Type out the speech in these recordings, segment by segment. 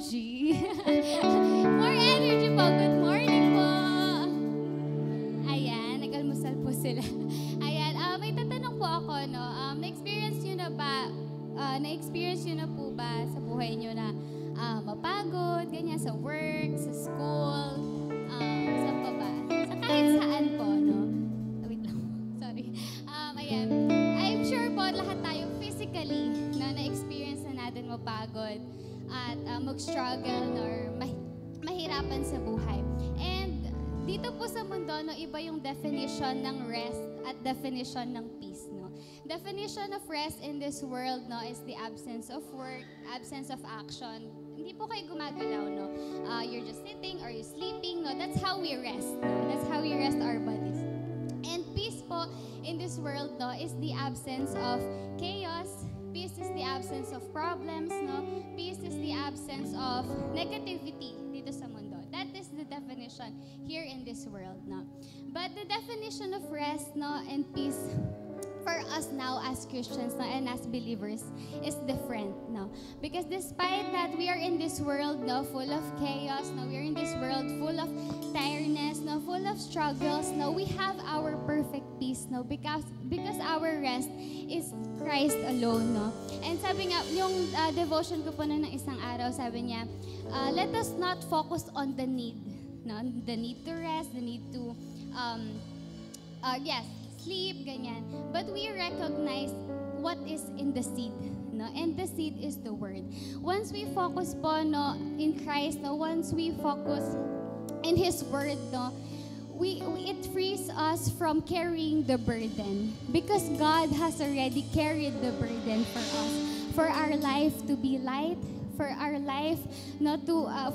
energy. More energy po. Good morning po. Ayan, nag-almusal po sila. Ayan, may tatanong po ako, no? Na-experience nyo na ba, na-experience nyo na po ba sa buhay nyo na mapagod, ganyan, sa work, sa school, saan pa ba? Sa kahit saan po, no? Wait lang, sorry. Ayan, I'm sure po lahat tayo physically na-experience na natin mapagod at mag-struggle or mahirapan sa buhay. And dito po sa mundo, no, iba yung definition ng rest at definition ng peace, no? Definition of rest in this world, no, is the absence of work, absence of action. Hindi po kayo gumagalaw, no? You're just sitting or you're sleeping, no? That's how we rest, no? That's how we rest our bodies. And peace po in this world, no, is the absence of chaos. Peace is the absence of problems, no? Peace is the absence of negativity dito sa mundo. That is the definition here in this world, no? But the definition of rest, no, and peace for us now as Christians, no, and as believers is different, no? Because despite that we are in this world, no, full of chaos, no, we are in this world full of tiredness, no, full of struggles, no, we have our perfect peace, no, because our rest is Christ alone, no? And sabi nga, yung devotion ko po ng isang araw, sabi niya, let us not focus on the need, no? The need to rest, the need to, sleep, ganyan. But we recognize what is in the seed, no? And the seed is the word. Once we focus po, no, in Christ, no, once we focus in His word, no, it frees us from carrying the burden because God has already carried the burden for us, for our life to be light, for our life, no,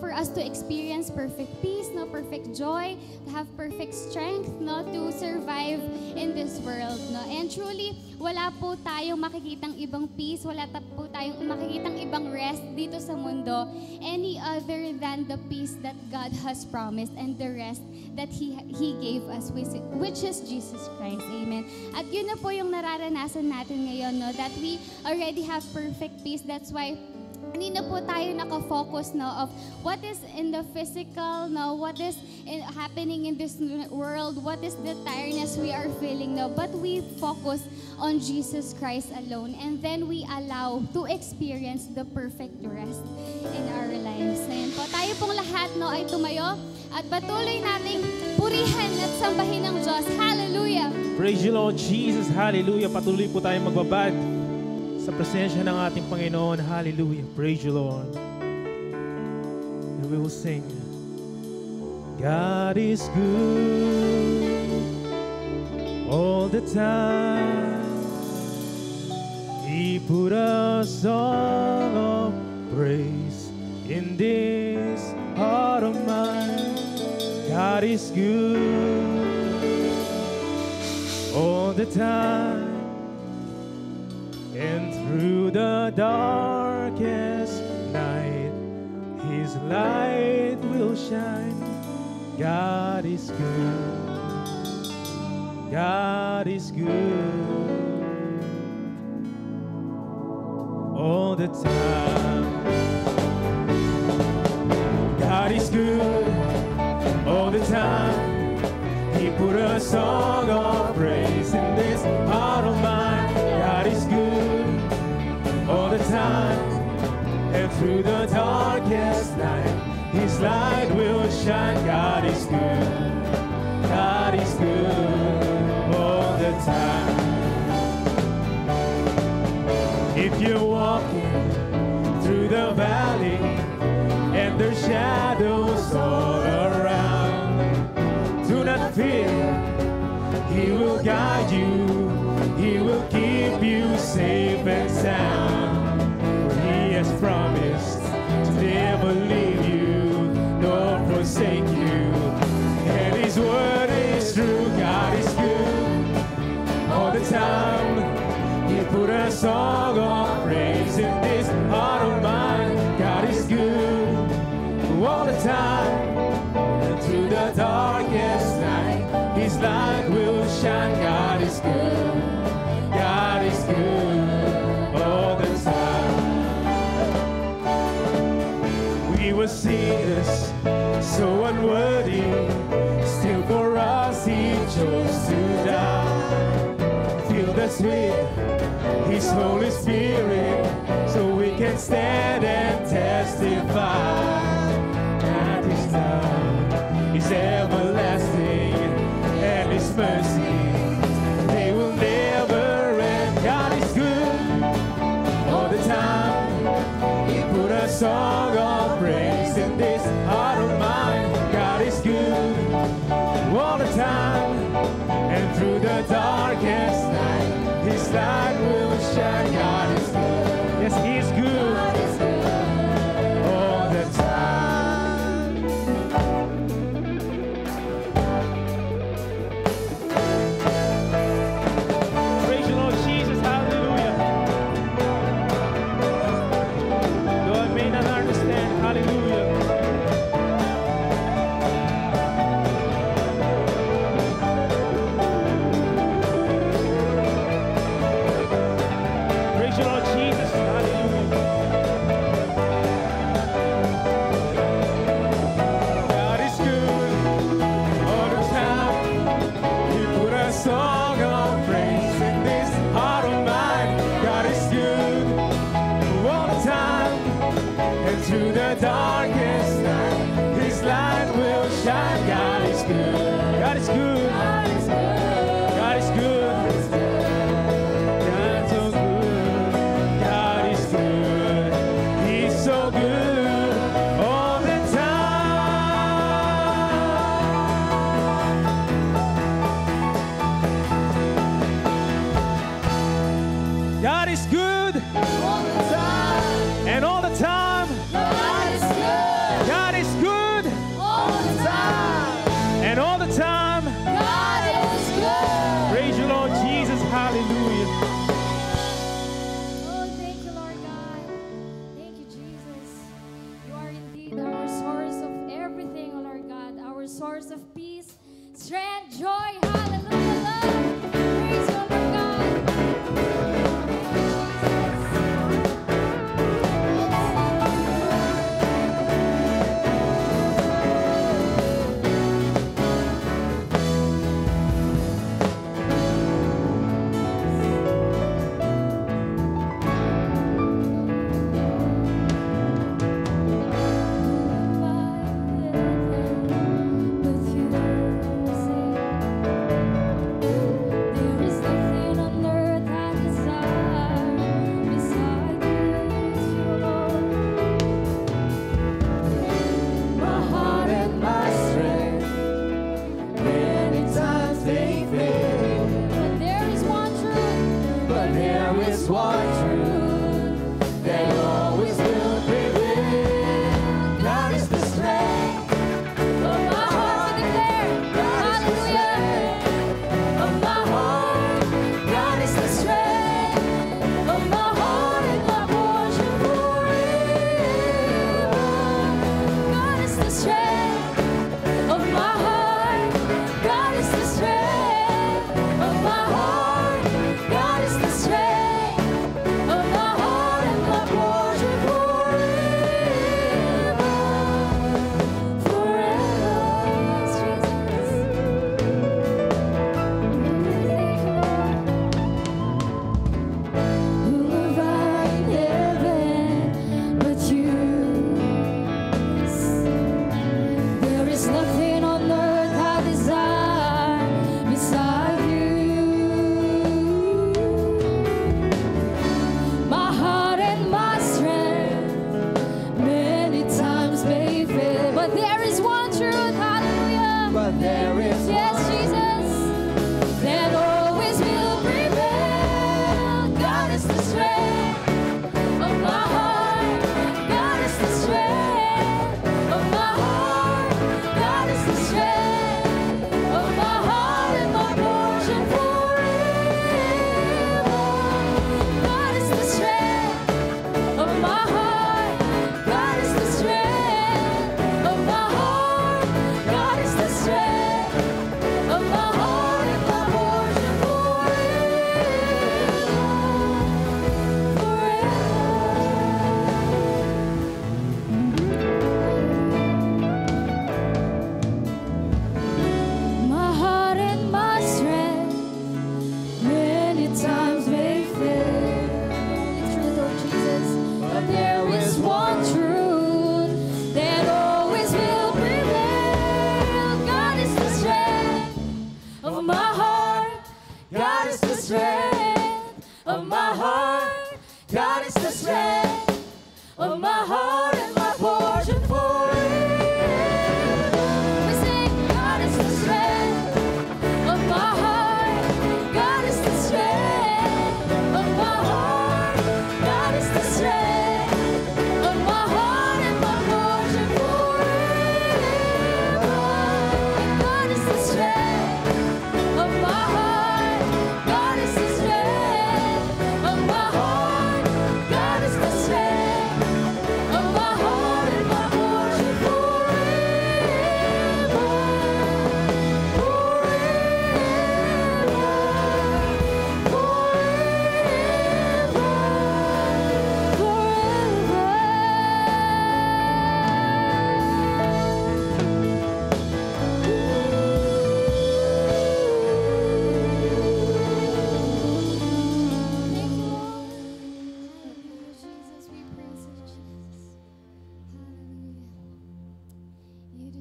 for us to experience perfect peace, no, perfect joy, to have perfect strength, no, to survive in this world, no. And truly, wala po tayong makikitang ibang peace, wala po tayong makikitang ibang rest dito sa mundo, any other than the peace that God has promised and the rest that He gave us, which is Jesus Christ. Amen. At yun na po yung nararanasan natin ngayon, no, that we already have perfect peace. That's why hindi na po tayo nakafocus, no, of what is in the physical, no, what is happening in this world, what is the tiredness we are feeling, no, but we focus on Jesus Christ alone, and then we allow to experience the perfect rest in our lives. Ayan po, tayo pong lahat, no, ay tumayo at patuloy nating purihan at sambahin ng Diyos. Hallelujah! Praise you, Lord Jesus. Hallelujah. Patuloy po tayong magbabad sa presensya ng ating Panginoon. Hallelujah. Praise you, Lord. And we will sing. God is good all the time. He put a song of praise in this heart of mine. God is good all the time. And through the darkest night, His light will shine. God is good. God is good all the time. God is good all the time. He put a song of praise in this heart of mine. God is good all the time, and through the darkest night, His light will shine. God is good. God is good all the time. If you're walking through the valley and there's shadows all around, do not fear. He will guide you. He will keep you safe and sound. For He has promised to never leave you nor forsake you. And His word is true. God is good all the time. He put a song of praise in this heart of mine. God is good all the time. And through the darkest night, His light will shine. God is good. was seen us so unworthy, still for us He chose to die. Feel the sweet, His Holy Spirit, so we can stand and testify that His love is everlasting and His mercy, they will never end. God is good all the time. He put a song of praise in this heart of mine. God is good all the time, and through the darkest night His light will shine. God is good. Yes, He is good. God is good all the time. Praise the Lord Jesus. Hallelujah. Though I may not understand, hallelujah. Praise the Lord Jesus. Hallelujah. God is good all the time. He put a song of praise in this heart of mine. God is good all the time, and through the darkest night His light will shine. God is good. God is good. God is good. God is good. God's so good. God is good. He's so good all the time. God is good All the time. and all the time. God is good. God is good All the time. and all the time. God is good. Praise you, Lord Jesus. Hallelujah. Oh, thank you, Lord God. Thank you, Jesus. You are indeed our source of everything, oh Lord God. Our source of peace, strength, joy. Hallelujah, Lord. Praise you, Lord God. With you, there is nothing on earth I desire beside you, Lord. My heart and my strength, many times they fail, But there is one truth. but there is one truth that always will prevail. God is the strength Of my heart to declare, hallelujah. of my heart. God is the strength of my heart and my portion forever. God is the strength of my heart. God is the strength of my heart. God is the strength of my heart and my portion forever. Forever, Jesus. Thank you, Lord. Who have I in heaven but you? There is nothing on earth I desire beside you. My heart and my strength many times may fail, but there is one truth, hallelujah. But there is Yes, Jesus, that always will prevail. God is the strength of my heart. God is the strength of my heart. God is the strength of my heart and my portion forever. God is the strength of my heart. God is the strength of my heart. God is the strength of my heart and my portion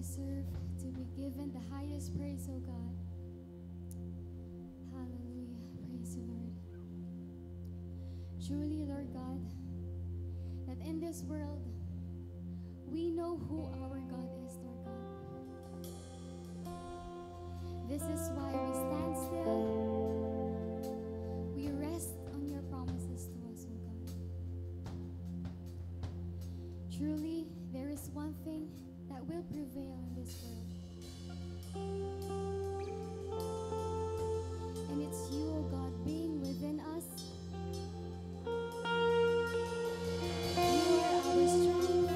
deserve to be given the highest praise, O God. Hallelujah. Praise you, Lord. Truly, Lord God, that in this world, we know who our God is, Lord God. This is why we stand still. We rest on your promises to us, O God. Truly, there is one thing that will prevail in this world. And it's you, O God, being within us. You are our strength.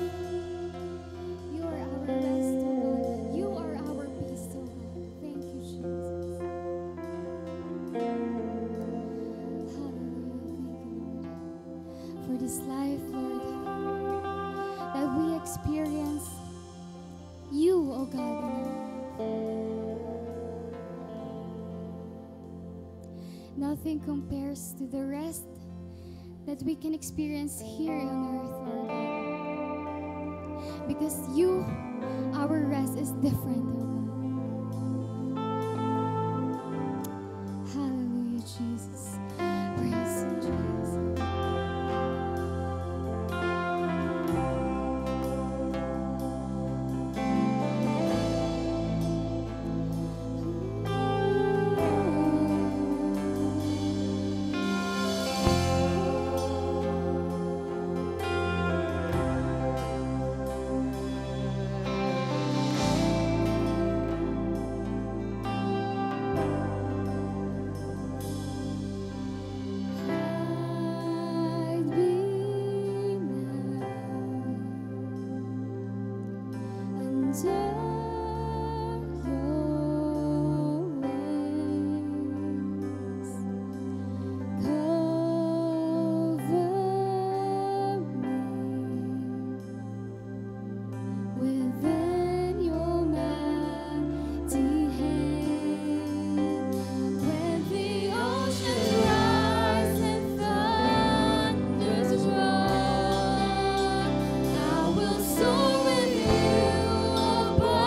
You are our rest, O God. You are our peace, O God. Thank you, Jesus. Hallelujah. Thank you, Lord. For this life, Lord, that we experience you, O God, in our life. Nothing compares to the rest that we can experience here on earth, Lord God. Because you, our rest, is different, O God. Hallelujah, Jesus. Praise you, Jesus. Hide me now under your wings. Cover me within your mighty hand. When the ocean rise and thunders roar, I will soar with you above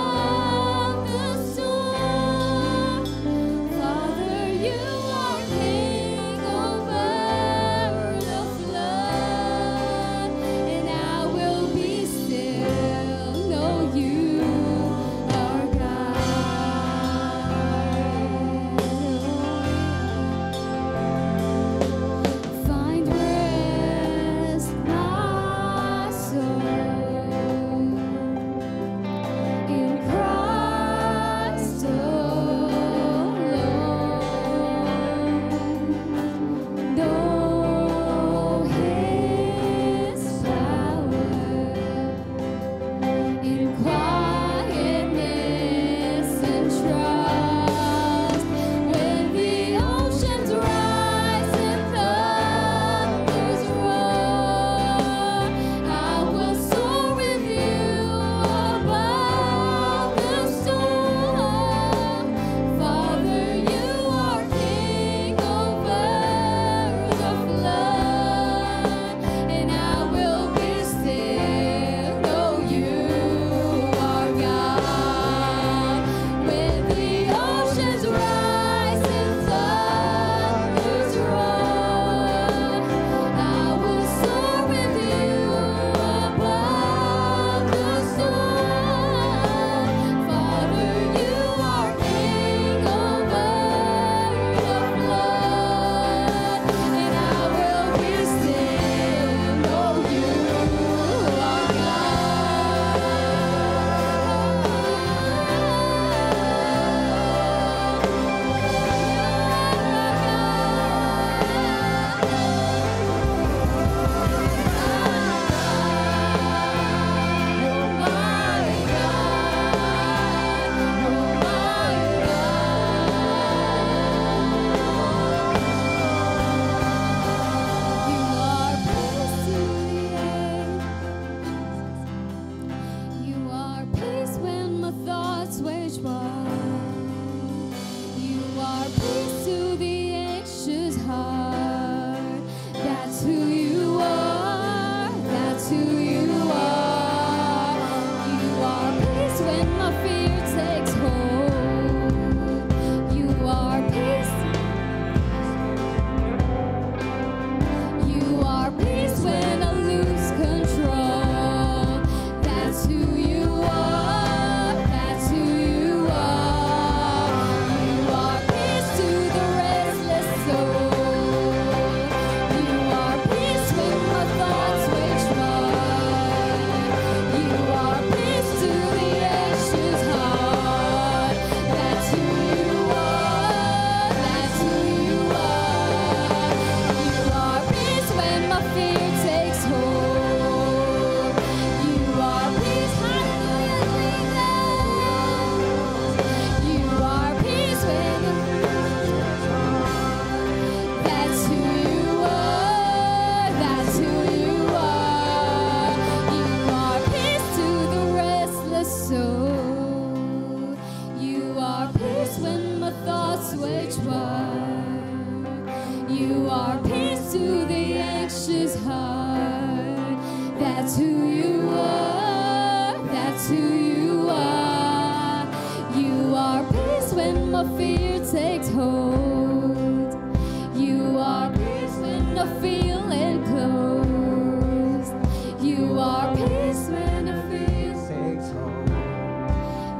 are peace when the fear takes hold.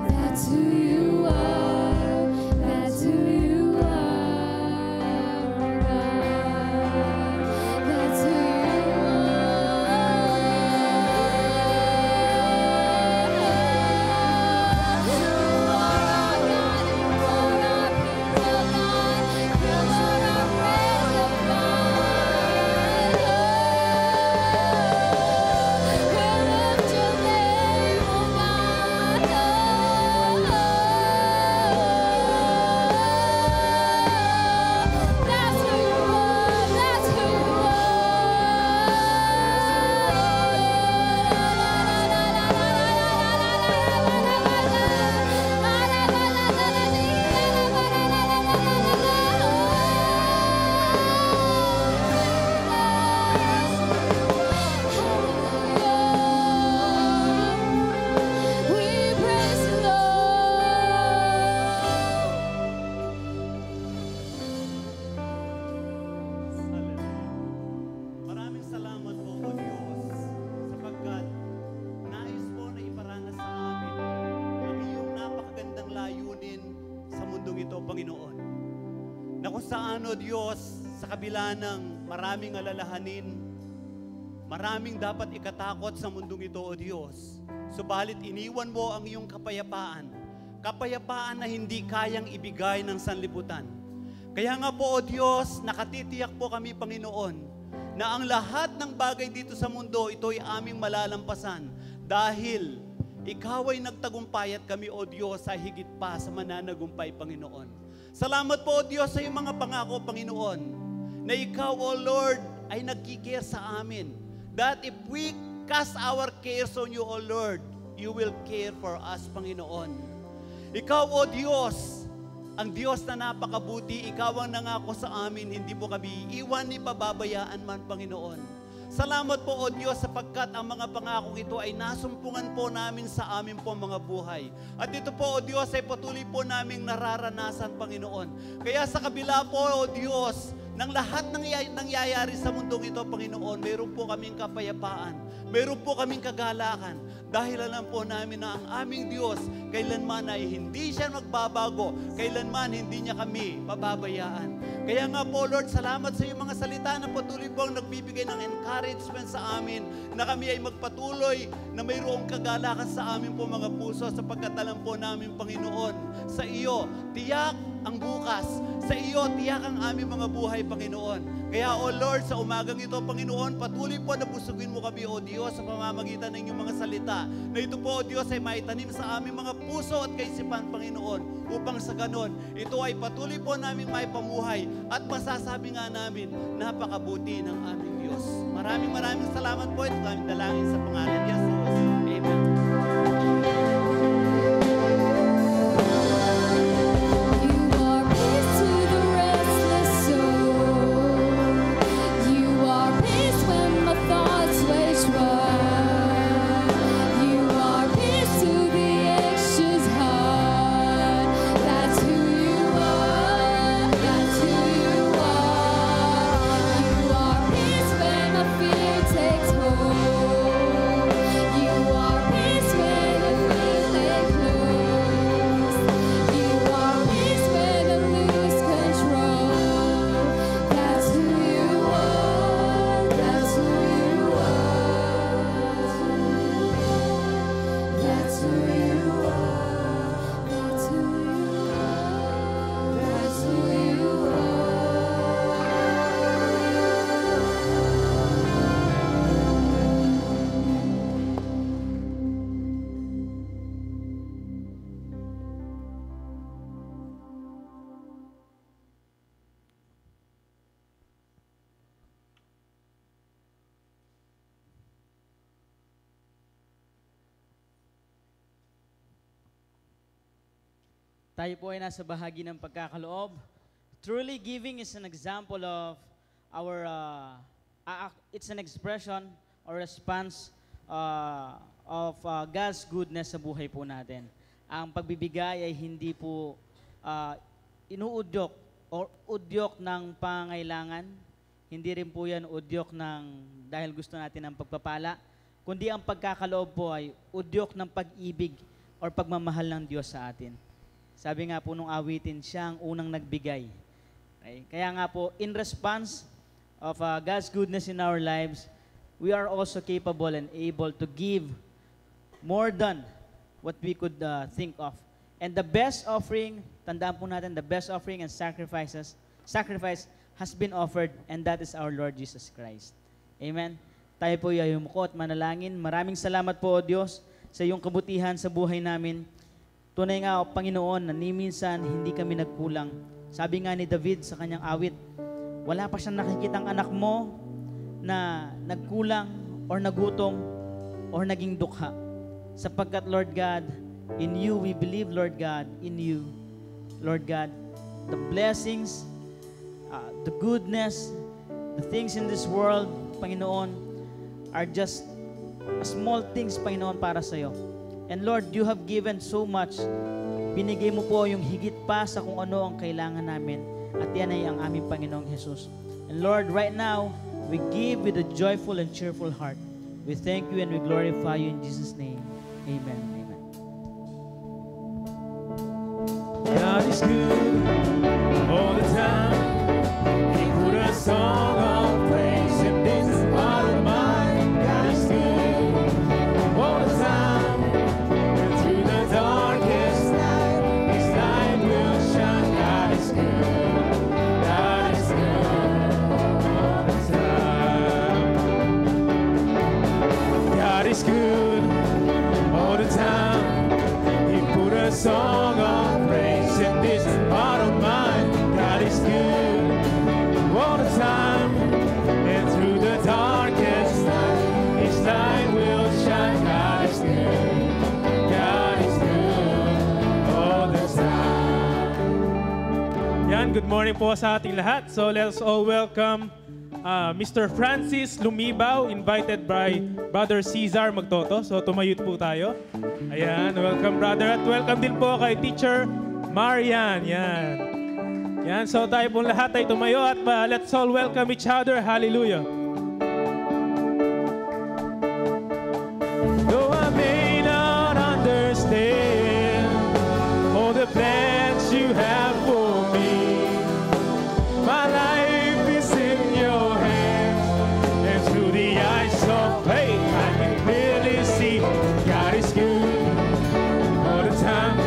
That's who you are. That's who you are. God. That's who you are. You are our God. You are our peace, oh God. You are our praise, oh God. We lift your name, oh God. That's who you are. That's who you are. We praise you, Lord. Maraming salamat po o Diyos sapagkat nais mo na iparana sa amin ang iyong napakagandang layunin sa mundong ito, Panginoon. Na kung saan o Diyos, sa kabila ng maraming alalahanin, maraming dapat ikatakot sa mundong ito o Diyos. Subalit iniwan mo ang iyong kapayapaan, kapayapaan na hindi kayang ibigay ng sanlibutan. Kaya nga po o Diyos, nakatitiyak po kami, Panginoon, na ang lahat ng bagay dito sa mundo, ito'y aming malalampasan dahil Ikaw ay nagtagumpay at kami, O Diyos, ay higit pa sa mananagumpay, Panginoon. Salamat po, O Diyos, sa iyong mga pangako, Panginoon, na Ikaw, O Lord, ay nagkikare sa amin. That if we cast our cares on you, O Lord, you will care for us, Panginoon. Ikaw, O Diyos, ang Diyos na napakabuti, Ikaw ang nangako sa amin, hindi mo kami iiwan ni pababayaan man, Panginoon. Salamat po, O Diyos, sapagkat ang mga pangakong ito ay nasumpungan po namin sa amin po mga buhay. At ito po, O Diyos, ay patuloy po naming nararanasan, Panginoon. Kaya sa kabila po, O Diyos, ng lahat ng nangyayari sa mundong ito, Panginoon, mayroon po kaming kapayapaan, mayroon po kaming kagalakan, dahil alam po namin na ang aming Diyos, kailanman ay hindi siya magbabago, kailanman hindi niya kami pababayaan. Kaya nga po, Lord, salamat sa iyong mga salita na patuloy po ang nagbibigay ng encouragement sa amin, na kami ay magpatuloy na mayroong kagalakan sa amin po mga puso, sapagkat alam po namin, Panginoon, sa iyo, tiyak ang bukas, sa iyo, tiyak ang aming mga buhay, Panginoon. Kaya, O Lord, sa umagang ito, Panginoon, patuloy po na busugin mo kami, O Diyos, sa pamamagitan ng inyong mga salita, na ito po, O Diyos, ay maitanim sa aming mga puso at kaisipan, Panginoon, upang sa ganon, ito ay patuloy po namin maipamuhay at masasabi nga namin, napakabuti ng aming Diyos. Maraming salamat po. Ito aming dalangin sa pangalan ni Jesus. Amen. You are peace to the restless soul. You are peace when my thoughts wage war. You are peace to the anxious heart. That's who you are. That's who you are. You are peace when my fear takes hold. You are peace when the fear close. You are peace when I lose control. That's who you are. That's who you are. That's who you are. That's who you are. That's who you Tayo po ay nasa bahagi ng pagkakaloob. Truly giving is an example of our, it's an expression or response of God's goodness sa buhay po natin. Ang pagbibigay ay hindi po inuudyok o udyok ng pangailangan. Hindi rin po yan udyok ng dahil gusto natin ng pagpapala, kundi ang pagkakaloob po ay udyok ng pag-ibig or pagmamahal ng Diyos sa atin. Sabi nga po nung awitin, siya ang unang nagbigay. Okay? Kaya nga po, in response of God's goodness in our lives, we are also capable and able to give more than what we could think of. And the best offering, tandaan po natin, the best offering and sacrifice has been offered, and that is our Lord Jesus Christ. Amen. Tayo po ay yumuko at manalangin. Maraming salamat po, O Diyos, sa iyong kabutihan sa buhay namin. Tunay nga, O Panginoon, na ni minsan hindi kami nagkulang. Sabi nga ni David sa kanyang awit, wala pa siyang nakikitang anak mo na nagkulang or nagutom or naging dukha. Sapagkat, Lord God, in you we believe, Lord God, in you, Lord God, the blessings, the goodness, the things in this world, Panginoon, are just small things, Panginoon, para sa iyo. And Lord, you have given so much. Binigay mo po yung higit pa sa kung ano ang kailangan namin. At yan ay ang aming Panginoong Jesus. And Lord, right now, we give with a joyful and cheerful heart. We thank you and we glorify you in Jesus' name. Amen. Amen. God is good all the time. He put a song of praise in this heart of mine. God is good all the time. And through the darkest night, His light will shine. God is good. God is good all the time. God is good all the time. He put a song of praise in this heart of mine. God is good all the time, and through the darkest night, His light will shine. God is good. God is good all the time. Yan, good morning po sa ating lahat. So let's all welcome Mr. Francis Lumibaw, invited by Brother Cesar Magtoto. So tumayot po tayo. Ayan, welcome brother. At welcome din po kay Teacher Marian. Yan. Yan, so tayo pong lahat ay tumayo at let's all welcome each other. Hallelujah. Though I may not understand all the plans you have for me, my life is in your hands, and through the eyes of faith I can clearly see God is good all the time.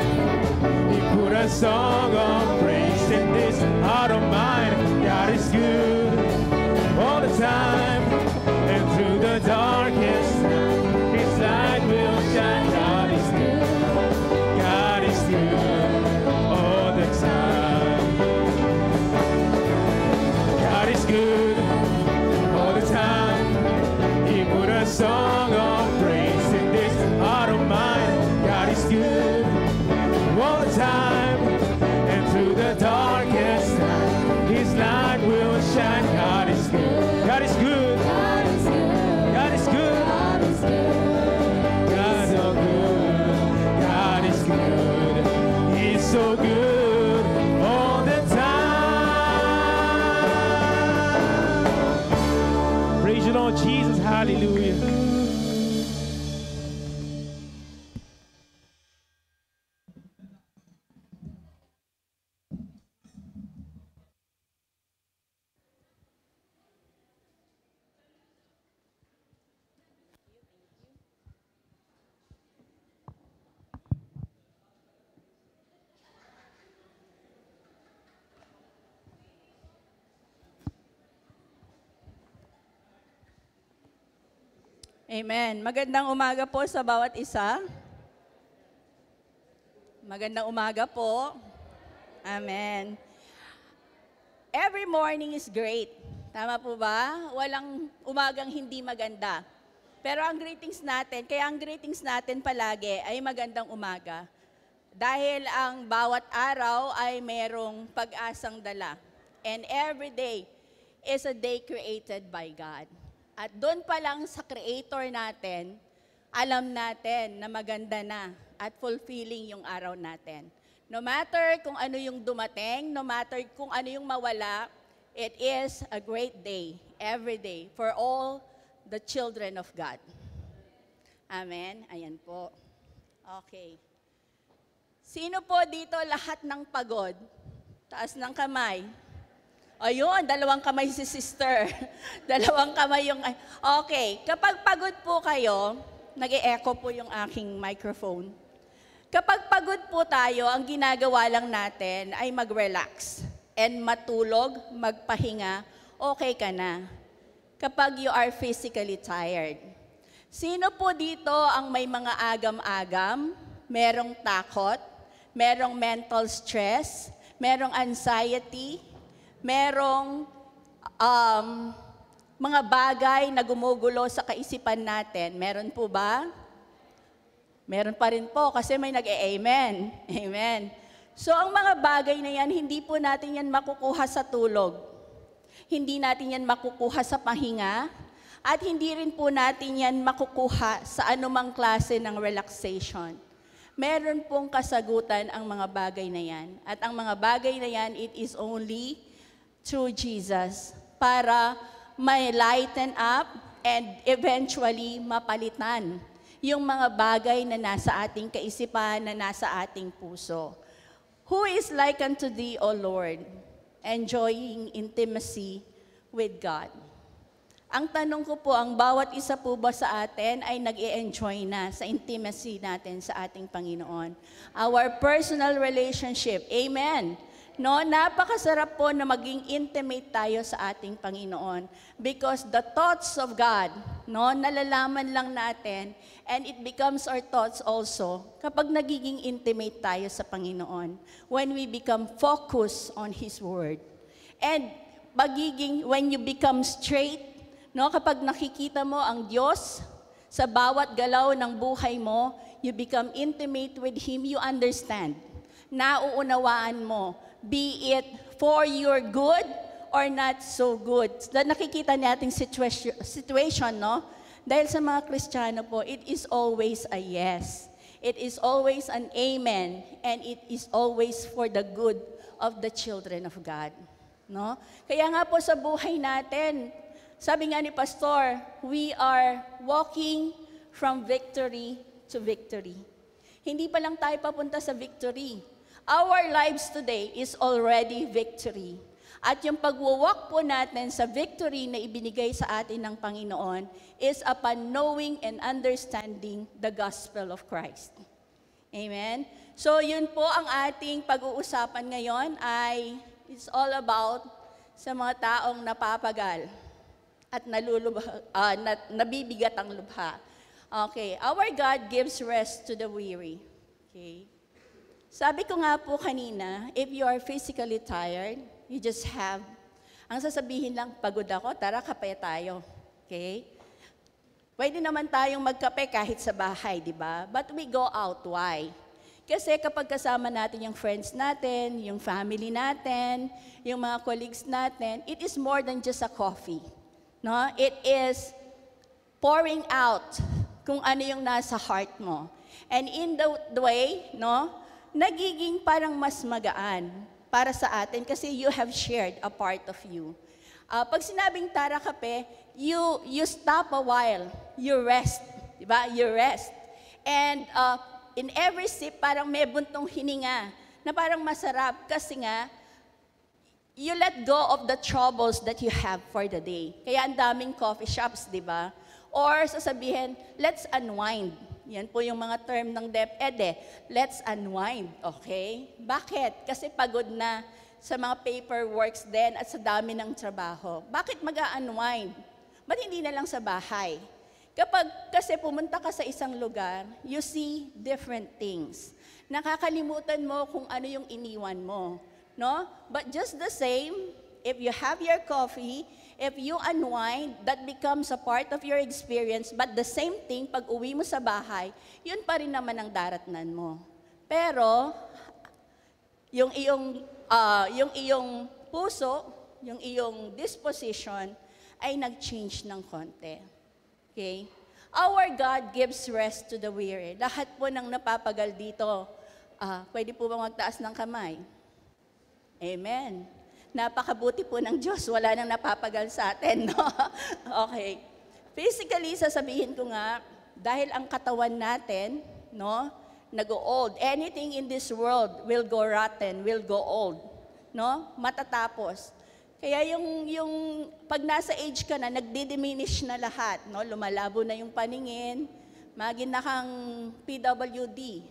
He put a song of praise in this heart of mine. God is good all the time, and through the darkest night, His light will shine. God is good. God is good all the time. God is good all the time. He put a song of praise in this heart of mine. God is good all the time, and through the darkest night, His light will shine. God is good. God is good. God is good. God is good. God is good. God is so good. God is good. He's so good all the time. Praise you, Lord Jesus. Hallelujah. Amen. Magandang umaga po sa bawat isa. Magandang umaga po. Amen. Every morning is great. Tama po ba? Walang umagang hindi maganda. Pero ang greetings natin, kaya ang greetings natin palagi ay magandang umaga. Dahil ang bawat araw ay merong pag-asang dala. And every day is a day created by God. At doon pa lang sa Creator natin, alam natin na maganda na at fulfilling yung araw natin. No matter kung ano yung dumating, no matter kung ano yung mawala, it is a great day, every day, for all the children of God. Amen? Ayan po. Okay. Sino po dito lahat ng pagod? Taas ng kamay. Ayun, 2 kamay si sister. 2 kamay yung... Okay, kapag pagod po kayo, nag-e-echo po yung aking microphone. Kapag pagod po tayo, ang ginagawa lang natin ay mag-relax and matulog, magpahinga, okay ka na. Kapag you are physically tired. Sino po dito ang may mga agam-agam, merong takot, merong mental stress, merong anxiety, merong mga bagay na gumugulo sa kaisipan natin? Meron po ba? Meron pa rin po kasi may nag-e-amen. Amen. So ang mga bagay na yan, hindi po natin yan makukuha sa tulog. Hindi natin yan makukuha sa pahinga. At hindi rin po natin yan makukuha sa anumang klase ng relaxation. Meron pong kasagutan ang mga bagay na yan. At ang mga bagay na yan, it is only through Jesus para may lighten up and eventually mapalitan yung mga bagay na nasa ating kaisipan, na nasa ating puso. Who is like unto thee, O Lord, enjoying intimacy with God? Ang tanong ko po, ang bawat isa po ba sa atin ay nag-e-enjoy na sa intimacy natin sa ating Panginoon? Our personal relationship. Amen. No, napakasarap po na maging intimate tayo sa ating Panginoon because the thoughts of God, no, nalalaman lang natin and it becomes our thoughts also kapag nagiging intimate tayo sa Panginoon when we become focused on His Word. And when you become straight, no, kapag nakikita mo ang Diyos sa bawat galaw ng buhay mo, you become intimate with Him, you understand. Nauunawaan mo, be it for your good or not so good. Nakikita nating situation, no? Dahil sa mga Kristiyano po, it is always a yes. It is always an amen. And it is always for the good of the children of God. No? Kaya nga po sa buhay natin, sabi nga ni Pastor, we are walking from victory to victory. Hindi pa lang tayo papunta sa victory. Our lives today is already victory. At yung pag-walk po natin sa victory na ibinigay sa atin ng Panginoon is upon knowing and understanding the gospel of Christ. Amen? So yun po ang ating pag-uusapan ngayon ay it's all about sa mga taong napapagal at nabibigat ang lubha. Okay, our God gives rest to the weary. Okay. Sabi ko nga po kanina, if you are physically tired, you just have, ang sasabihin lang, pagod ako, tara kape tayo. Okay? Pwede naman tayong magkape kahit sa bahay, di ba? But we go out. Why? Kasi kapag kasama natin yung friends natin, yung family natin, yung mga colleagues natin, it is more than just a coffee. No? It is pouring out kung ano yung nasa heart mo. And in the way, no, nagiging parang mas magaan para sa atin kasi you have shared a part of you. Pag sinabing tara kape, you stop a while, you rest, di ba? You rest. And in every sip, parang may buntong hininga na parang masarap kasi nga, you let go of the troubles that you have for the day. Kaya ang daming coffee shops, di ba? Or sasabihin, let's unwind. Yan po yung mga term ng DepEd. Let's unwind, okay? Bakit? Kasi pagod na sa mga paperworks din at sa dami ng trabaho. Bakit mag-unwind? Ba't hindi na lang sa bahay? Kasi pumunta ka sa isang lugar, you see different things. Nakakalimutan mo kung ano yung iniwan mo. No? But just the same, if you have your coffee, if you unwind, that becomes a part of your experience. But the same thing, pag uwi mo sa bahay, yun pa rin naman ang daratnan mo. Pero, yung iyong puso, yung iyong disposition, ay nag-change ng konti. Okay? Our God gives rest to the weary. Lahat po ng napapagal dito, pwede po ba magtaas ng kamay? Amen. Napakabuti po ng Diyos, wala nang napapagal sa atin, no? Okay. Physically, sasabihin ko nga, dahil ang katawan natin, no, nag-old. Anything in this world will go rotten, will go old, no? Matatapos. Kaya yung pag nasa age ka na, nagdi-diminish na lahat, no? Lumalabo na yung paningin, maging na kang PWD,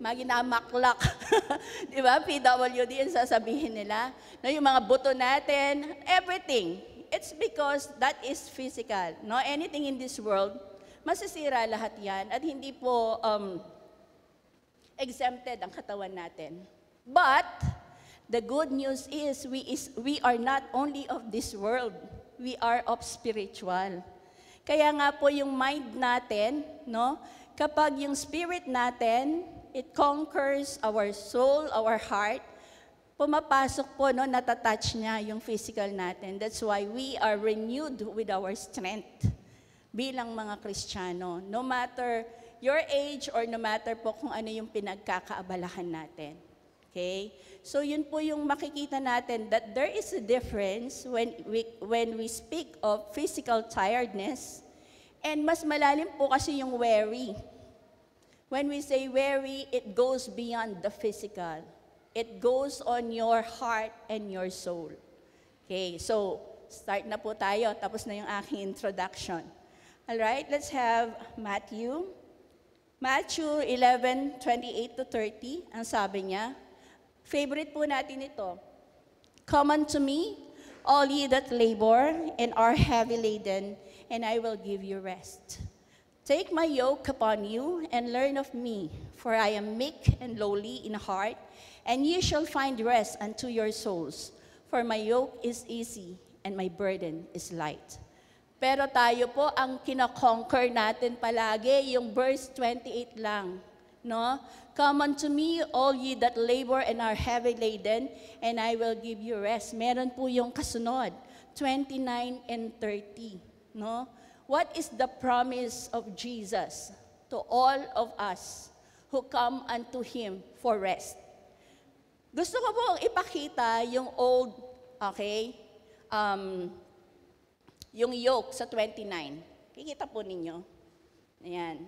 maging na maklak. Di ba? PWD ang sasabihin nila. No, yung mga buto natin, everything. It's because that is physical. No? Anything in this world, masisira lahat yan at hindi po exempted ang katawan natin. But, the good news is we are not only of this world, we are of spiritual. Kaya nga po yung mind natin, no, kapag yung spirit natin, it conquers our soul, our heart, pumapasok po, no, natatouch niya yung physical natin. That's why we are renewed with our strength bilang mga Kristiyano. No matter your age or no matter po kung ano yung pinagkakaabalahan natin. Okay? So yun po yung makikita natin that there is a difference when we speak of physical tiredness and mas malalim po kasi yung weary. When we say weary, it goes beyond the physical. It goes on your heart and your soul. Okay, so start na po tayo. Tapos na yung aking introduction. Alright, let's have Matthew 11:28-30. Ang sabi niya, favorite po natin ito. Come unto me, all ye that labor and are heavy laden, and I will give you rest. Take my yoke upon you and learn of me, for I am meek and lowly in heart, and ye shall find rest unto your souls. For my yoke is easy and my burden is light. Pero tayo po, ang kinakonquer natin palagi, yung verse 28 lang. No? Come unto me, all ye that labor and are heavy laden, and I will give you rest. Meron po yung kasunod, 29 and 30. No? What is the promise of Jesus to all of us who come unto Him for rest? Gusto ko po ipakita yung old, okay, yung yoke sa 29. Kikita po ninyo. Ayan.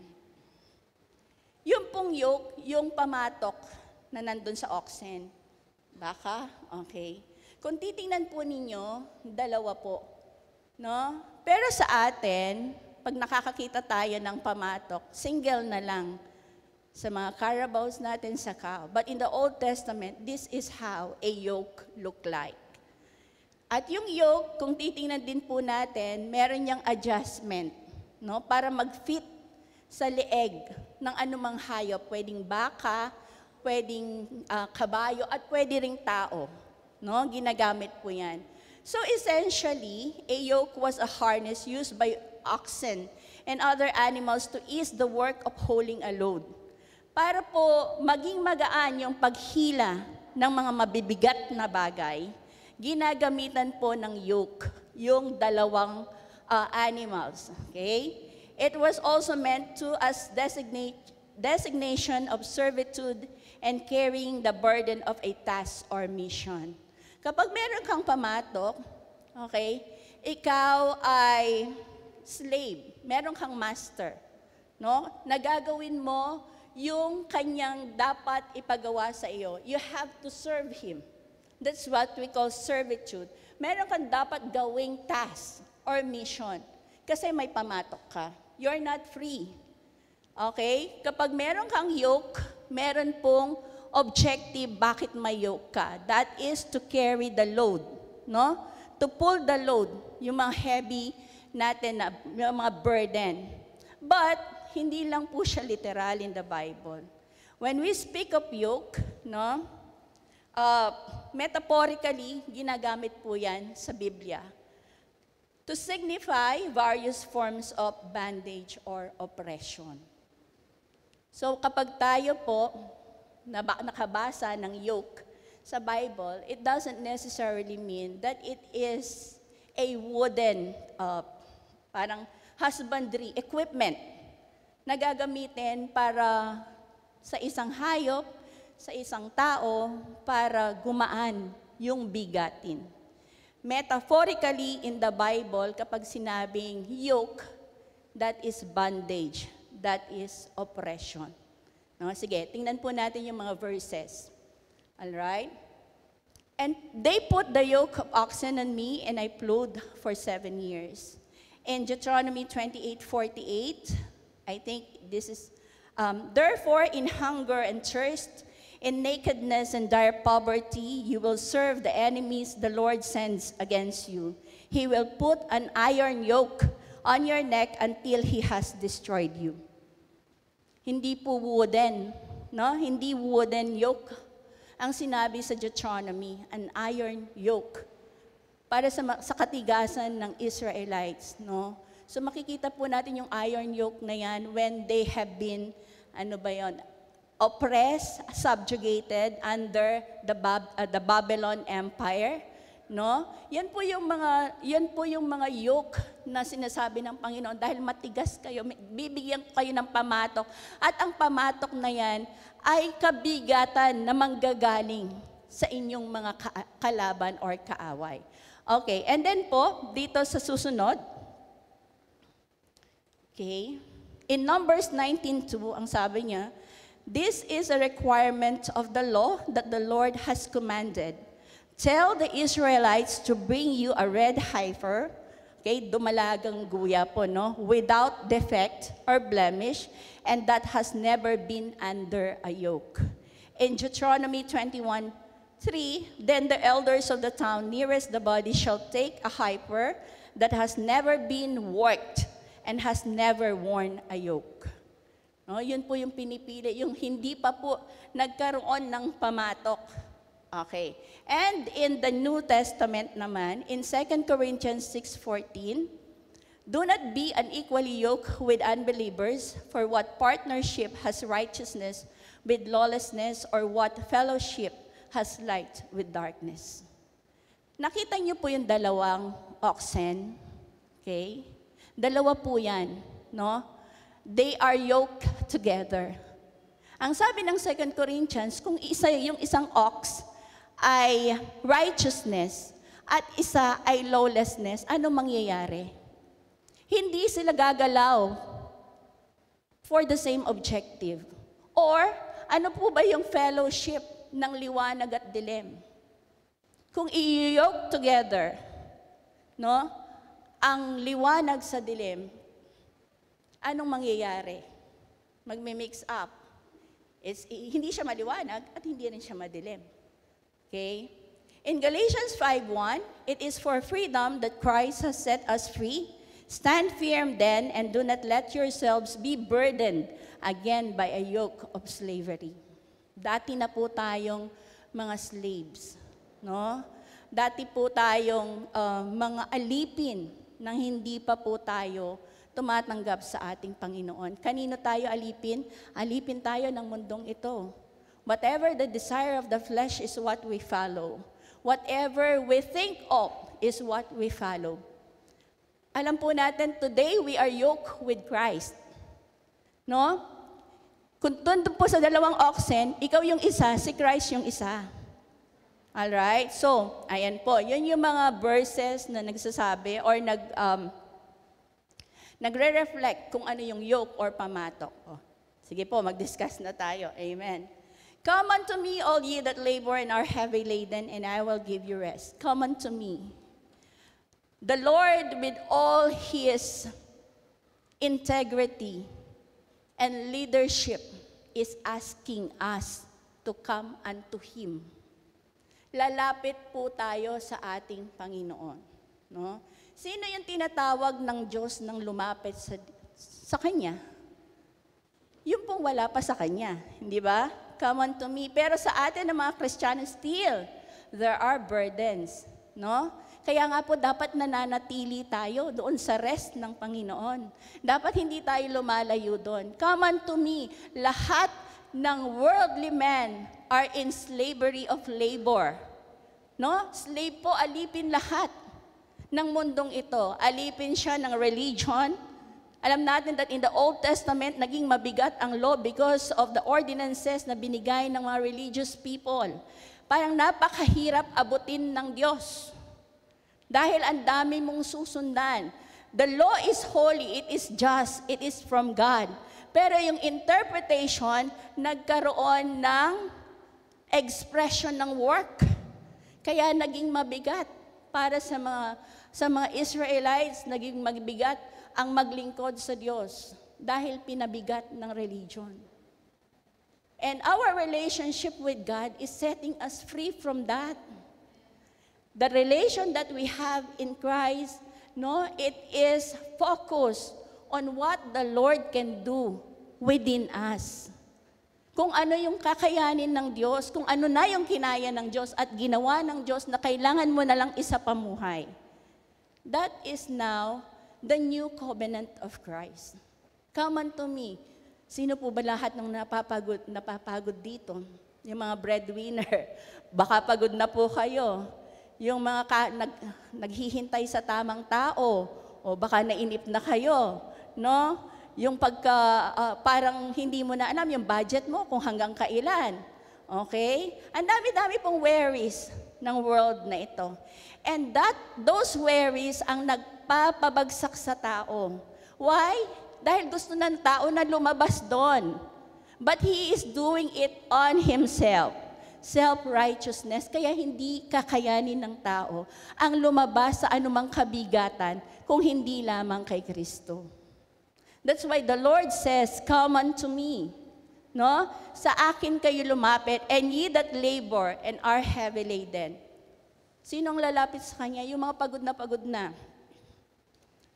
Yung pong yoke, yung pamatok na nandun sa oxen. Baka? Okay. Kung titingnan po ninyo, dalawa po. No? Pero sa atin, pag nakakakita tayo ng pamatok, single na lang sa mga carabaos natin sa cow. But in the Old Testament, this is how a yoke look like. At yung yoke, kung titingnan din po natin, meron niyang adjustment, no? Para mag-fit sa leeg ng anumang hayop. Pwedeng baka, pwedeng kabayo, at pwede ring tao. No? Ginagamit po yan. So essentially, a yoke was a harness used by oxen and other animals to ease the work of hauling a load. Para po maging magaan yung paghila ng mga mabibigat na bagay, ginagamitan po ng yoke, yung dalawang animals. Okay? It was also meant to as designation of servitude and carrying the burden of a task or mission. Kapag meron kang pamatok, okay, ikaw ay slave, meron kang master, no? Nagagawin mo yung kanyang dapat ipagawa sa iyo. You have to serve him. That's what we call servitude. Meron kang dapat gawing task or mission kasi may pamatok ka. You're not free. Okay? Kapag meron kang yoke, meron pong objective bakit may yoke ka. That is to carry the load. No? To pull the load. Yung mga heavy natin, yung mga burden. But, hindi lang po siya literal in the Bible. When we speak of yoke, no? Metaphorically, ginagamit po yan sa Biblia to signify various forms of bondage or oppression. So kapag tayo po nakabasa ng yoke sa Bible, it doesn't necessarily mean that it is a wooden, parang husbandry equipment na gagamitin para sa isang hayop, sa isang tao para gumaan yung bigatin. Metaphorically in the Bible, kapag sinabing yoke, that is bondage, that is oppression. No, sige, tingnan po natin yung mga verses. Alright? And they put the yoke of oxen on me, and I plowed for 7 years. In Deuteronomy 28:48, I think this is, therefore in hunger and thirst, in nakedness and dire poverty, you will serve the enemies the Lord sends against you. He will put an iron yoke on your neck until He has destroyed you. Hindi po wooden, no? Hindi wooden yoke. Ang sinabi sa Deuteronomy, an iron yoke para sa katigasan ng Israelites, no? So makikita po natin yung iron yoke na yan when they have been, oppressed, subjugated under the Babylon Empire, no? Yan po yung mga yoke na sinasabi ng Panginoon dahil matigas kayo, bibigyan ko kayo ng pamatok. At ang pamatok na yan ay kabigatan na manggagaling sa inyong mga kalaban or kaaway. Okay, and then po, dito sa susunod, okay, in Numbers 19:2, ang sabi niya, this is a requirement of the law that the Lord has commanded. Tell the Israelites to bring you a red heifer, okay, dumalagang guya po, no, without defect or blemish, and that has never been under a yoke. In Deuteronomy 21:3, then the elders of the town nearest the body shall take a heifer that has never been worked and has never worn a yoke. No, yun po yung pinipili, yung hindi pa po nagkaroon ng pamatok. Okay. And in the New Testament naman, in 2 Corinthians 6:14, do not be unequally yoked with unbelievers, for what partnership has righteousness with lawlessness, or what fellowship has light with darkness? Nakita niyo po yung dalawang oxen, okay? Dalawa po yan, no? They are yoked together. Ang sabi ng 2 Corinthians, kung yung isang ox ay righteousness at isa ay lawlessness, ano mangyayari? Hindi sila gagalaw for the same objective. Or, ano po ba yung fellowship ng liwanag at dilim? Kung i-yoke together, no, ang liwanag sa dilim, anong mangyayari? Magmi-mix up. Hindi siya maliwanag at hindi rin siya madilim. Okay? In Galatians 5:1, it is for freedom that Christ has set us free. Stand firm then, and do not let yourselves be burdened again by a yoke of slavery. Dati na po tayong mga slaves, no? Dati po tayong mga alipin nang hindi pa po tayo tumatanggap sa ating Panginoon. Kanino tayo alipin? Alipin tayo ng mundong ito. Whatever the desire of the flesh is what we follow. Whatever we think of is what we follow. Alam po natin, today we are yoked with Christ. No? Kung doon po sa dalawang oxen, ikaw yung isa, si Christ yung isa. Alright? So, ayan po. Yun yung mga verses na nagsasabi or nagre-reflect kung ano yung yoke or pamatok. Oh, sige po, mag-discuss na tayo. Amen. Come unto me, all ye that labor and are heavy laden, and I will give you rest. Come unto me. The Lord, with all His integrity and leadership, is asking us to come unto Him. Lalapit po tayo sa ating Panginoon. No? Sino yung tinatawag ng Diyos nang lumapit sa Kanya? Yung pong wala pa sa Kanya. Hindi ba? Come unto me. Pero sa atin ng mga Kristiyano, still, there are burdens. No? Kaya nga po dapat nananatili tayo doon sa rest ng Panginoon. Dapat hindi tayo lumalayo doon. Come unto me. Lahat ng worldly men are in slavery of labor. No? Slave po, alipin lahat ng mundong ito. Alipin siya ng religion. Alam natin that in the Old Testament, naging mabigat ang law because of the ordinances na binigay ng mga religious people. Parang napakahirap abutin ng Diyos. Dahil ang dami mong susundan. The law is holy, it is just, it is from God. Pero yung interpretation, nagkaroon ng expression ng work. Kaya naging mabigat para sa mga Israelites, naging mabigat ang maglingkod sa Diyos dahil pinabigat ng religion. And our relationship with God is setting us free from that. The relation that we have in Christ, no, it is focused on what the Lord can do within us. Kung ano yung kakayanin ng Diyos, kung ano na yung kinaya ng Diyos at ginawa ng Diyos na kailangan mo na lang isa pamuhay. That is now the new covenant of Christ. Come unto me. Sino po ba lahat ng napapagod dito? Yung mga breadwinner. Baka pagod na po kayo. Yung mga naghihintay sa tamang tao. O baka nainip na kayo. No? Yung parang hindi mo na alam yung budget mo kung hanggang kailan. Okay? Ang dami-dami pong worries ng world na ito. And those worries ang nagpapabagsak sa tao. Why? Dahil gusto ng tao na lumabas doon. But he is doing it on himself. Self-righteousness. Kaya hindi kakayanin ng tao ang lumabas sa anumang kabigatan kung hindi lamang kay Kristo. That's why the Lord says, come unto me. No? Sa akin kayo lumapit, and ye that labor and are heavy laden. Sinong lalapit sa Kanya? Yung mga pagod na pagod na.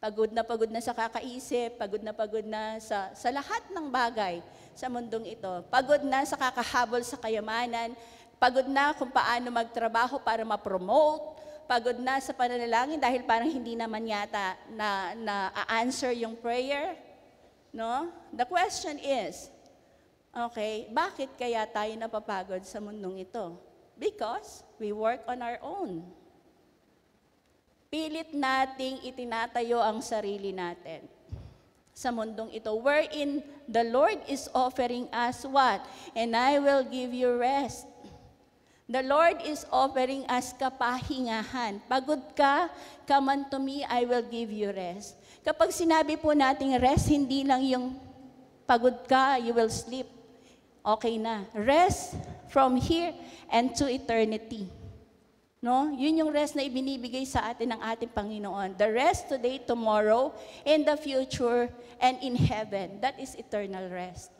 Pagod na sa kakaisip, pagod na sa lahat ng bagay sa mundong ito. Pagod na sa kakahabol sa kayamanan, pagod na kung paano magtrabaho para ma-promote, pagod na sa pananalangin dahil parang hindi naman yata na-answer yung prayer. No? The question is, okay, bakit kaya tayo napapagod sa mundong ito? Because we work on our own. Pilit nating itinatayo ang sarili natin sa mundong ito, wherein the Lord is offering us what? And I will give you rest. The Lord is offering us kapahingahan. Pagod ka, come unto me, I will give you rest. Kapag sinabi po nating rest, hindi lang yung pagod ka, you will sleep. Okay na. Rest from here and to eternity. No? Yun yung rest na ibinibigay sa atin ng ating Panginoon. The rest today, tomorrow, in the future, and in heaven. That is eternal rest.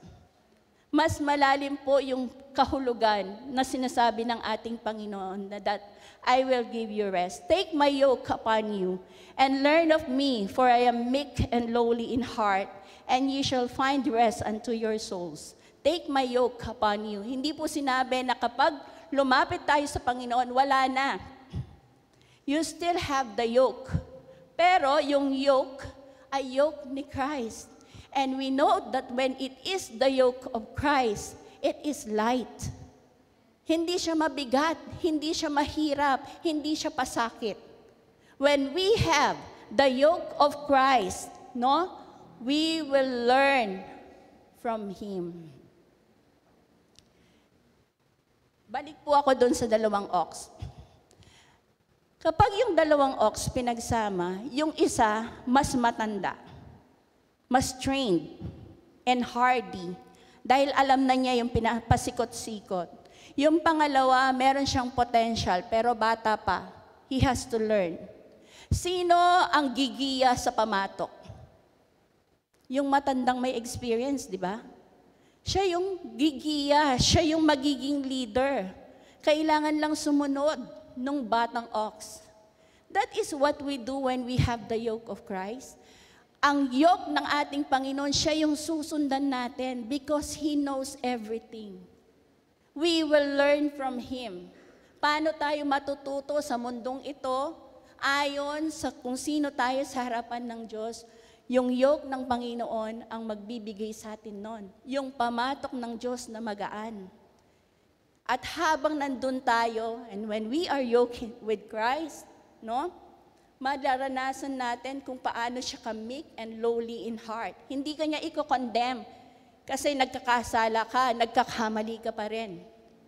Mas malalim po yung kahulugan na sinasabi ng ating Panginoon na that I will give you rest. Take my yoke upon you and learn of me, for I am meek and lowly in heart, and ye shall find rest unto your souls. Take my yoke upon you. Hindi po sinabi na kapag lumapit tayo sa Panginoon, wala na. You still have the yoke. Pero yung yoke ay yoke ni Christ. And we know that when it is the yoke of Christ, it is light. Hindi siya mabigat, hindi siya mahirap, hindi siya pasakit. When we have the yoke of Christ, no, we will learn from Him. Balik po ako doon sa dalawang ox. Kapag yung dalawang ox pinagsama, yung isa mas matanda, mas trained, and hardy, dahil alam na niya yung pinapasikot-sikot. Yung pangalawa, meron siyang potential, pero bata pa. He has to learn. Sino ang gigiya sa pamatok? Yung matandang may experience, di ba? Siya yung gigiya, siya yung magiging leader. Kailangan lang sumunod nung batang ox. That is what we do when we have the yoke of Christ. Ang yoke ng ating Panginoon, siya yung susundan natin because He knows everything. We will learn from Him. Paano tayo matututo sa mundong ito ayon sa kung sino tayo sa harapan ng Diyos? Yung yoke ng Panginoon ang magbibigay sa atin nun. Yung pamatok ng Diyos na magaan. At habang nandun tayo, and when we are yoked with Christ, no, madaranasan natin kung paano siya ka-meek and lowly in heart. Hindi ka niya i-condemn kasi nagkakasala ka, nagkakamali ka pa rin.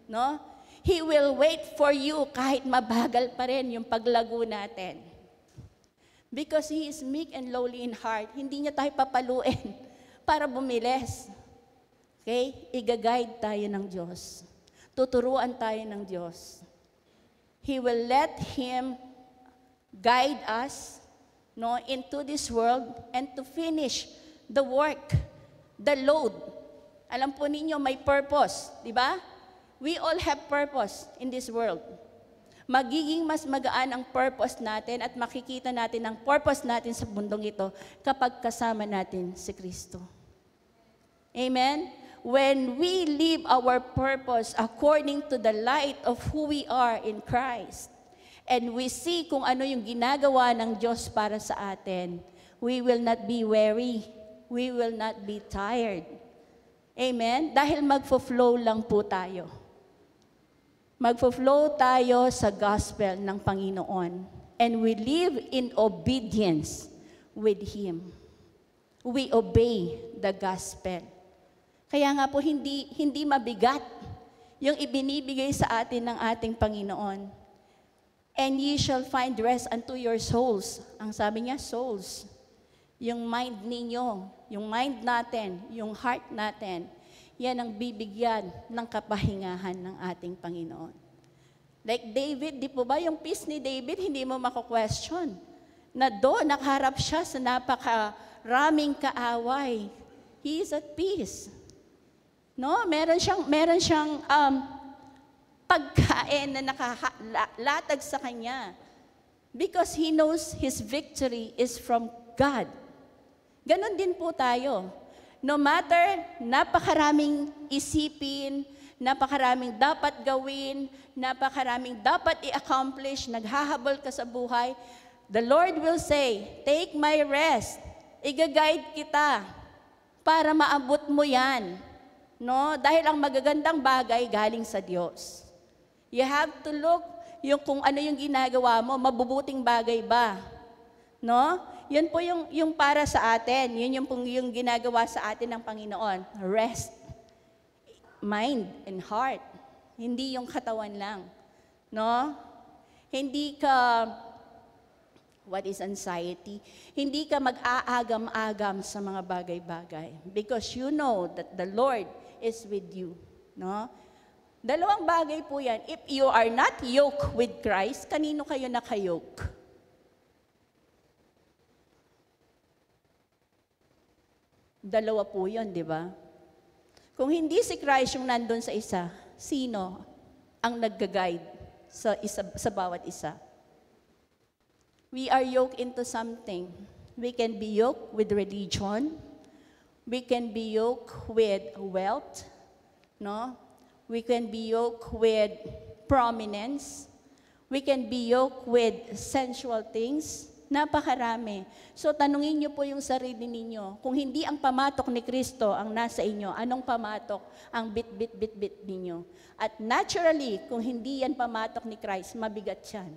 No? He will wait for you kahit mabagal pa rin yung paglago natin. Because He is meek and lowly in heart. Hindi niya tayo papaluin para bumilis. Okay? Iga-guide tayo ng Diyos. Tuturuan tayo ng Diyos. He will let Him guide us, no, into this world and to finish the work, the load. Alam po ninyo, may purpose, di ba? We all have purpose in this world. Magiging mas magaan ang purpose natin at makikita natin ang purpose natin sa mundong ito kapag kasama natin si Kristo. Amen? When we live our purpose according to the light of who we are in Christ, and we see kung ano yung ginagawa ng Diyos para sa atin, we will not be weary. We will not be tired. Amen? Dahil magfo-flow lang po tayo. Magfo-flow tayo sa gospel ng Panginoon. And we live in obedience with Him. We obey the gospel. Kaya nga po hindi mabigat yung ibinibigay sa atin ng ating Panginoon. And ye shall find rest unto your souls. Ang sabi niya, souls. Yung mind ninyo, yung mind natin, yung heart natin, yan ang bibigyan ng kapahingahan ng ating Panginoon. Like David, di po ba yung peace ni David, hindi mo mako-question. Na doon, nakaharap siya sa napakaraming kaaway. He is at peace. No, meron siyang pagkain na nakalatag sa kanya. Because he knows his victory is from God. Ganon din po tayo. No matter napakaraming isipin, napakaraming dapat gawin, napakaraming dapat i-accomplish, naghahabol ka sa buhay, the Lord will say, take my rest. Iga-guide kita para maabot mo yan. No? Dahil ang magagandang bagay galing sa Diyos. You have to look yung kung ano yung ginagawa mo, mabubuting bagay ba? No? Yun po yung para sa atin. Yun yung ginagawa sa atin ng Panginoon. Rest. Mind and heart. Hindi yung katawan lang. No? Hindi ka, what is anxiety? Hindi ka mag-aagam-agam sa mga bagay-bagay. Because you know that the Lord is with you. No? Dalawang bagay po yan. If you are not yoked with Christ, kanino kayo nakayoke? Dalawa po yun, di ba? Kung hindi si Christ yung nandun sa isa, sino ang nag-guide sa bawat isa? We are yoked into something. We can be yoked with religion. We can be yoked with wealth. No? We can be yoked with prominence. We can be yoked with sensual things. Napakarami. So tanungin niyo po yung sarili ninyo. Kung hindi ang pamatok ni Kristo ang nasa inyo, anong pamatok ang bit ninyo? At naturally, kung hindi yan pamatok ni Christ, mabigat yan.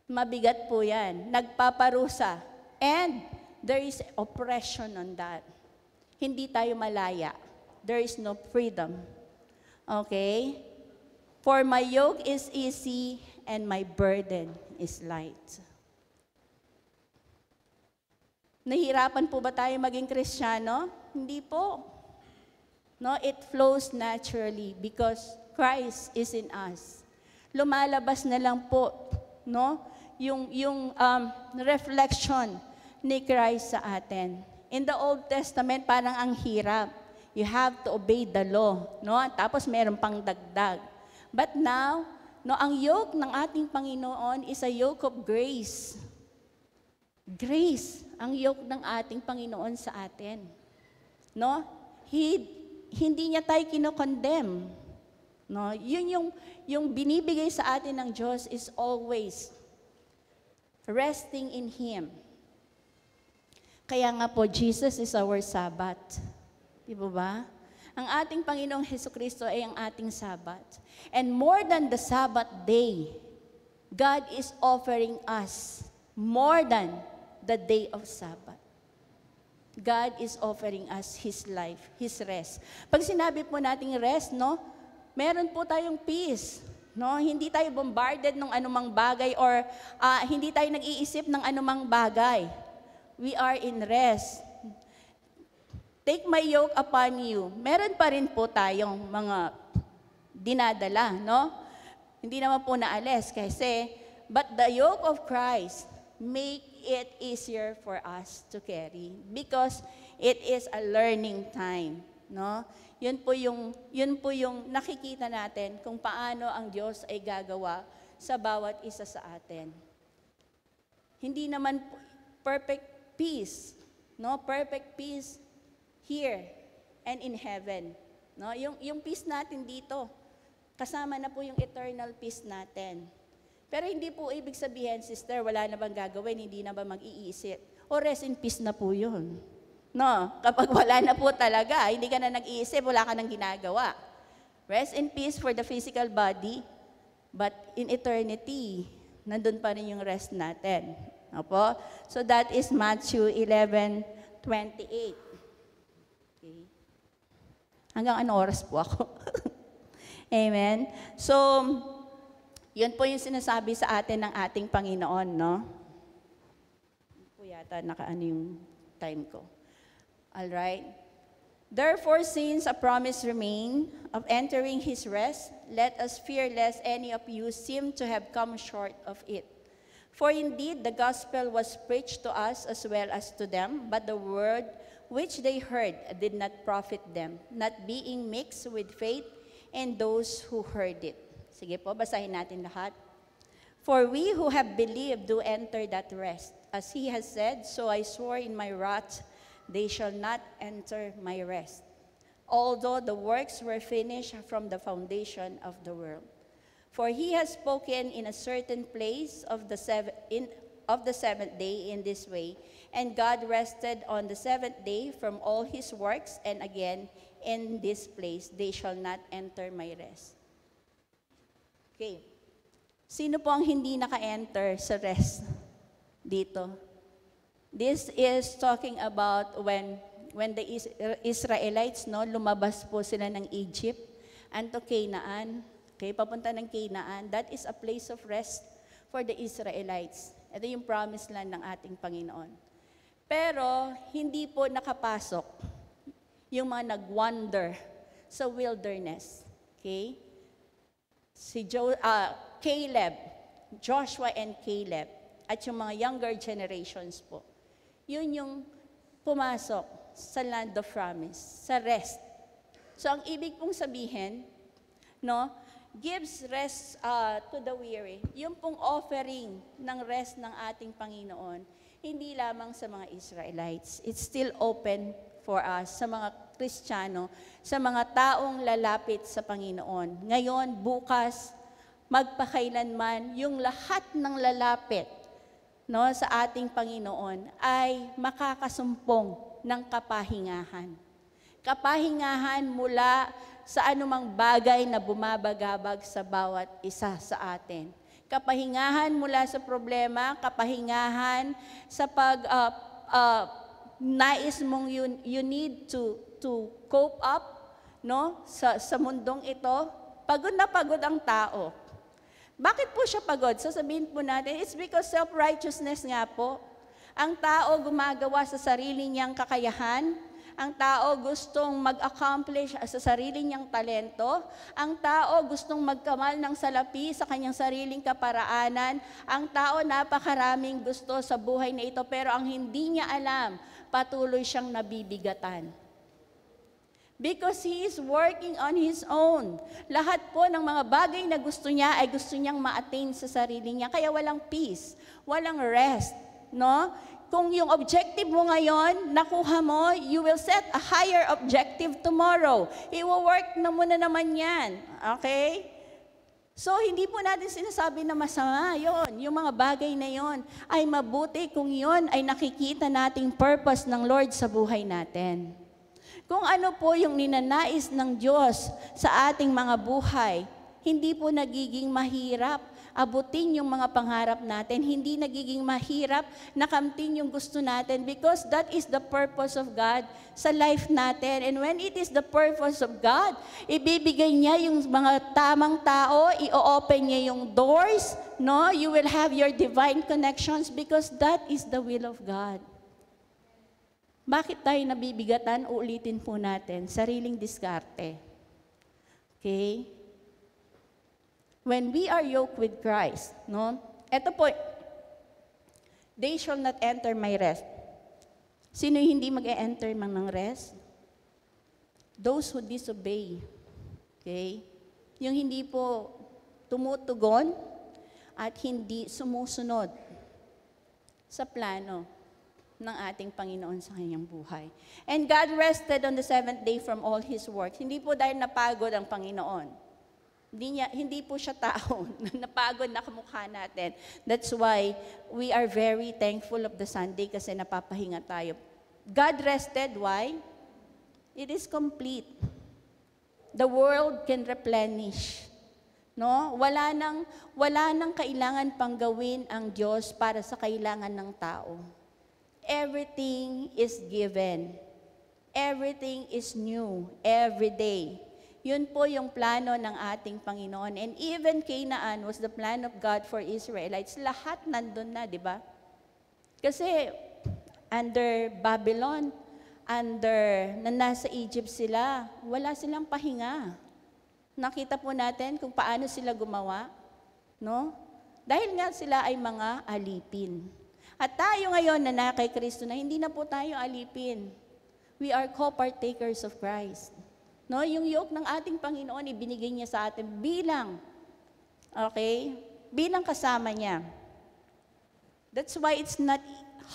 Mabigat po yan. Nagpaparusa. And there is oppression on that. Hindi tayo malaya. There is no freedom. Okay? For my yoke is easy and my burden is light. Nahihirapan po ba tayo maging Kristiyano? Hindi po. No, it flows naturally because Christ is in us. Lumalabas na lang po, no, yung reflection ni Christ sa atin. In the Old Testament, parang ang hirap. You have to obey the law, no? Tapos meron pang dagdag. But now, no, ang yoke ng ating Panginoon is a yoke of grace. Grace, ang yoke ng ating Panginoon sa atin. No? Hindi niya tayo kinokondemn. No? Yun yung binibigay sa atin ng Diyos is always resting in Him. Kaya nga po, Jesus is our Sabbath. Di ba? Ang ating Panginoong Hesukristo ay ang ating Sabbath. And more than the Sabbath day, God is offering us more than the day of Sabbath. God is offering us His life, His rest. Pag sinabi po nating rest, no, meron po tayong peace. No, hindi tayo bombarded ng anumang bagay or hindi tayo nag-iisip ng anumang bagay. We are in rest. Take my yoke upon you. Meron pa rin po tayong mga dinadala, no? Hindi naman po naalis kasi, but the yoke of Christ make it easier for us to carry because it is a learning time, no? Yun po yung nakikita natin kung paano ang Diyos ay gagawa sa bawat isa sa atin. Hindi naman perfect peace, no? Perfect peace here and in heaven, no? Yung peace natin dito, kasama na po yung eternal peace natin. Pero hindi po ibig sabihin, sister, wala na bang gagawin, hindi na ba mag-iisip? O rest in peace na po yun. No, kapag wala na po talaga, hindi ka na nag-iisip, wala ka nang ginagawa. Rest in peace for the physical body, but in eternity, nandun pa rin yung rest natin. Opo? So that is Matthew 11:28. Okay. Hanggang ano oras po ako? Amen. So, yun po yung sinasabi sa atin ng ating Panginoon, no? Po yata nakaano yung time ko. All right. Therefore, since a promise remain of entering His rest, let us fear lest any of you seem to have come short of it. For indeed, the gospel was preached to us as well as to them, but the word which they heard did not profit them, not being mixed with faith in those who heard it. Sige po, basahin natin lahat. For we who have believed do enter that rest. As He has said, so I swore in my wrath, they shall not enter my rest, although the works were finished from the foundation of the world. For He has spoken in a certain place of the seventh day in this way, and God rested on the seventh day from all His works, and again, in this place, they shall not enter my rest. Okay. Sino po ang hindi naka-enter sa rest dito? This is talking about when the Israelites, no, lumabas po sila ng Egypt and to Canaan. Okay, papunta ng Canaan. That is a place of rest for the Israelites. Ito yung promised land ng ating Panginoon. Pero hindi po nakapasok yung mga nag-wander sa wilderness. Okay? Caleb, Joshua and Caleb, at yung mga younger generations po. Yun yung pumasok sa land of promise, sa rest. So ang ibig pong sabihin, no, gives rest to the weary. Yung pong offering ng rest ng ating Panginoon, hindi lamang sa mga Israelites. It's still open for us, sa mga Kristiyano, sa mga taong lalapit sa Panginoon. Ngayon, bukas, magpakailanman, yung lahat ng lalapit, no, sa ating Panginoon ay makakasumpong ng kapahingahan. Kapahingahan mula sa anumang bagay na bumabagabag sa bawat isa sa atin. Kapahingahan mula sa problema, kapahingahan sa nais mong you need to cope up, no, sa mundong ito. Pagod na pagod ang tao. Bakit po siya pagod? Sasabihin po natin, it's because self-righteousness nga po. Ang tao gumagawa sa sarili niyang kakayahan. Ang tao gustong mag-accomplish sa sarili niyang talento. Ang tao gustong magkamal ng salapi sa kanyang sariling kaparaanan. Ang tao napakaraming gusto sa buhay na ito, pero ang hindi niya alam, patuloy siyang nabibigatan. Because He is working on His own. Lahat po ng mga bagay na gusto niya ay gusto niyang ma-attain sa sarili niya. Kaya walang peace, walang rest. No? Kung yung objective mo ngayon, nakuha mo, you will set a higher objective tomorrow. I-work na muna naman yan. Okay? So, hindi po natin sinasabi na masama yon. Yung mga bagay na yon ay mabuti kung yon ay nakikita nating purpose ng Lord sa buhay natin. Kung ano po yung ninanais ng Diyos sa ating mga buhay, hindi po nagiging mahirap abutin yung mga pangarap natin. Hindi nagiging mahirap na kamtin yung gusto natin because that is the purpose of God sa life natin. And when it is the purpose of God, ibibigay niya yung mga tamang tao, i-open niya yung doors, no? You will have your divine connections because that is the will of God. Bakit tayo nabibigatan? Uulitin po natin, sariling diskarte. Okay? When we are yoked with Christ, no? Ito po, they shall not enter my rest. Sino yung hindi mag-e-enter man ng rest? Those who disobey. Okay? Yung hindi po tumutugon at hindi sumusunod sa plano ng ating Panginoon sa kanyang buhay. And God rested on the seventh day from all His works. Hindi po dahil napagod ang Panginoon. Hindi po siya tao. Napagod na kamukha natin. That's why we are very thankful of the Sunday kasi napapahinga tayo. God rested. Why? It is complete. The world can replenish. No? Wala nang kailangan pang gawin ang Diyos para sa kailangan ng tao. Everything is given. Everything is new every day. Yun po yung plano ng ating Panginoon. And even Canaan was the plan of God for Israelites. Lahat nandun na, di ba? Kasi under Babylon, na nasa Egypt sila, wala silang pahinga. Nakita po natin kung paano sila gumawa, no? Dahil nga sila ay mga alipin. At tayo ngayon na kay Kristo na hindi na po tayo alipin. We are co-partakers of Christ. No, yung yoke ng ating Panginoon ibinigay niya sa atin bilang kasama niya. That's why it's not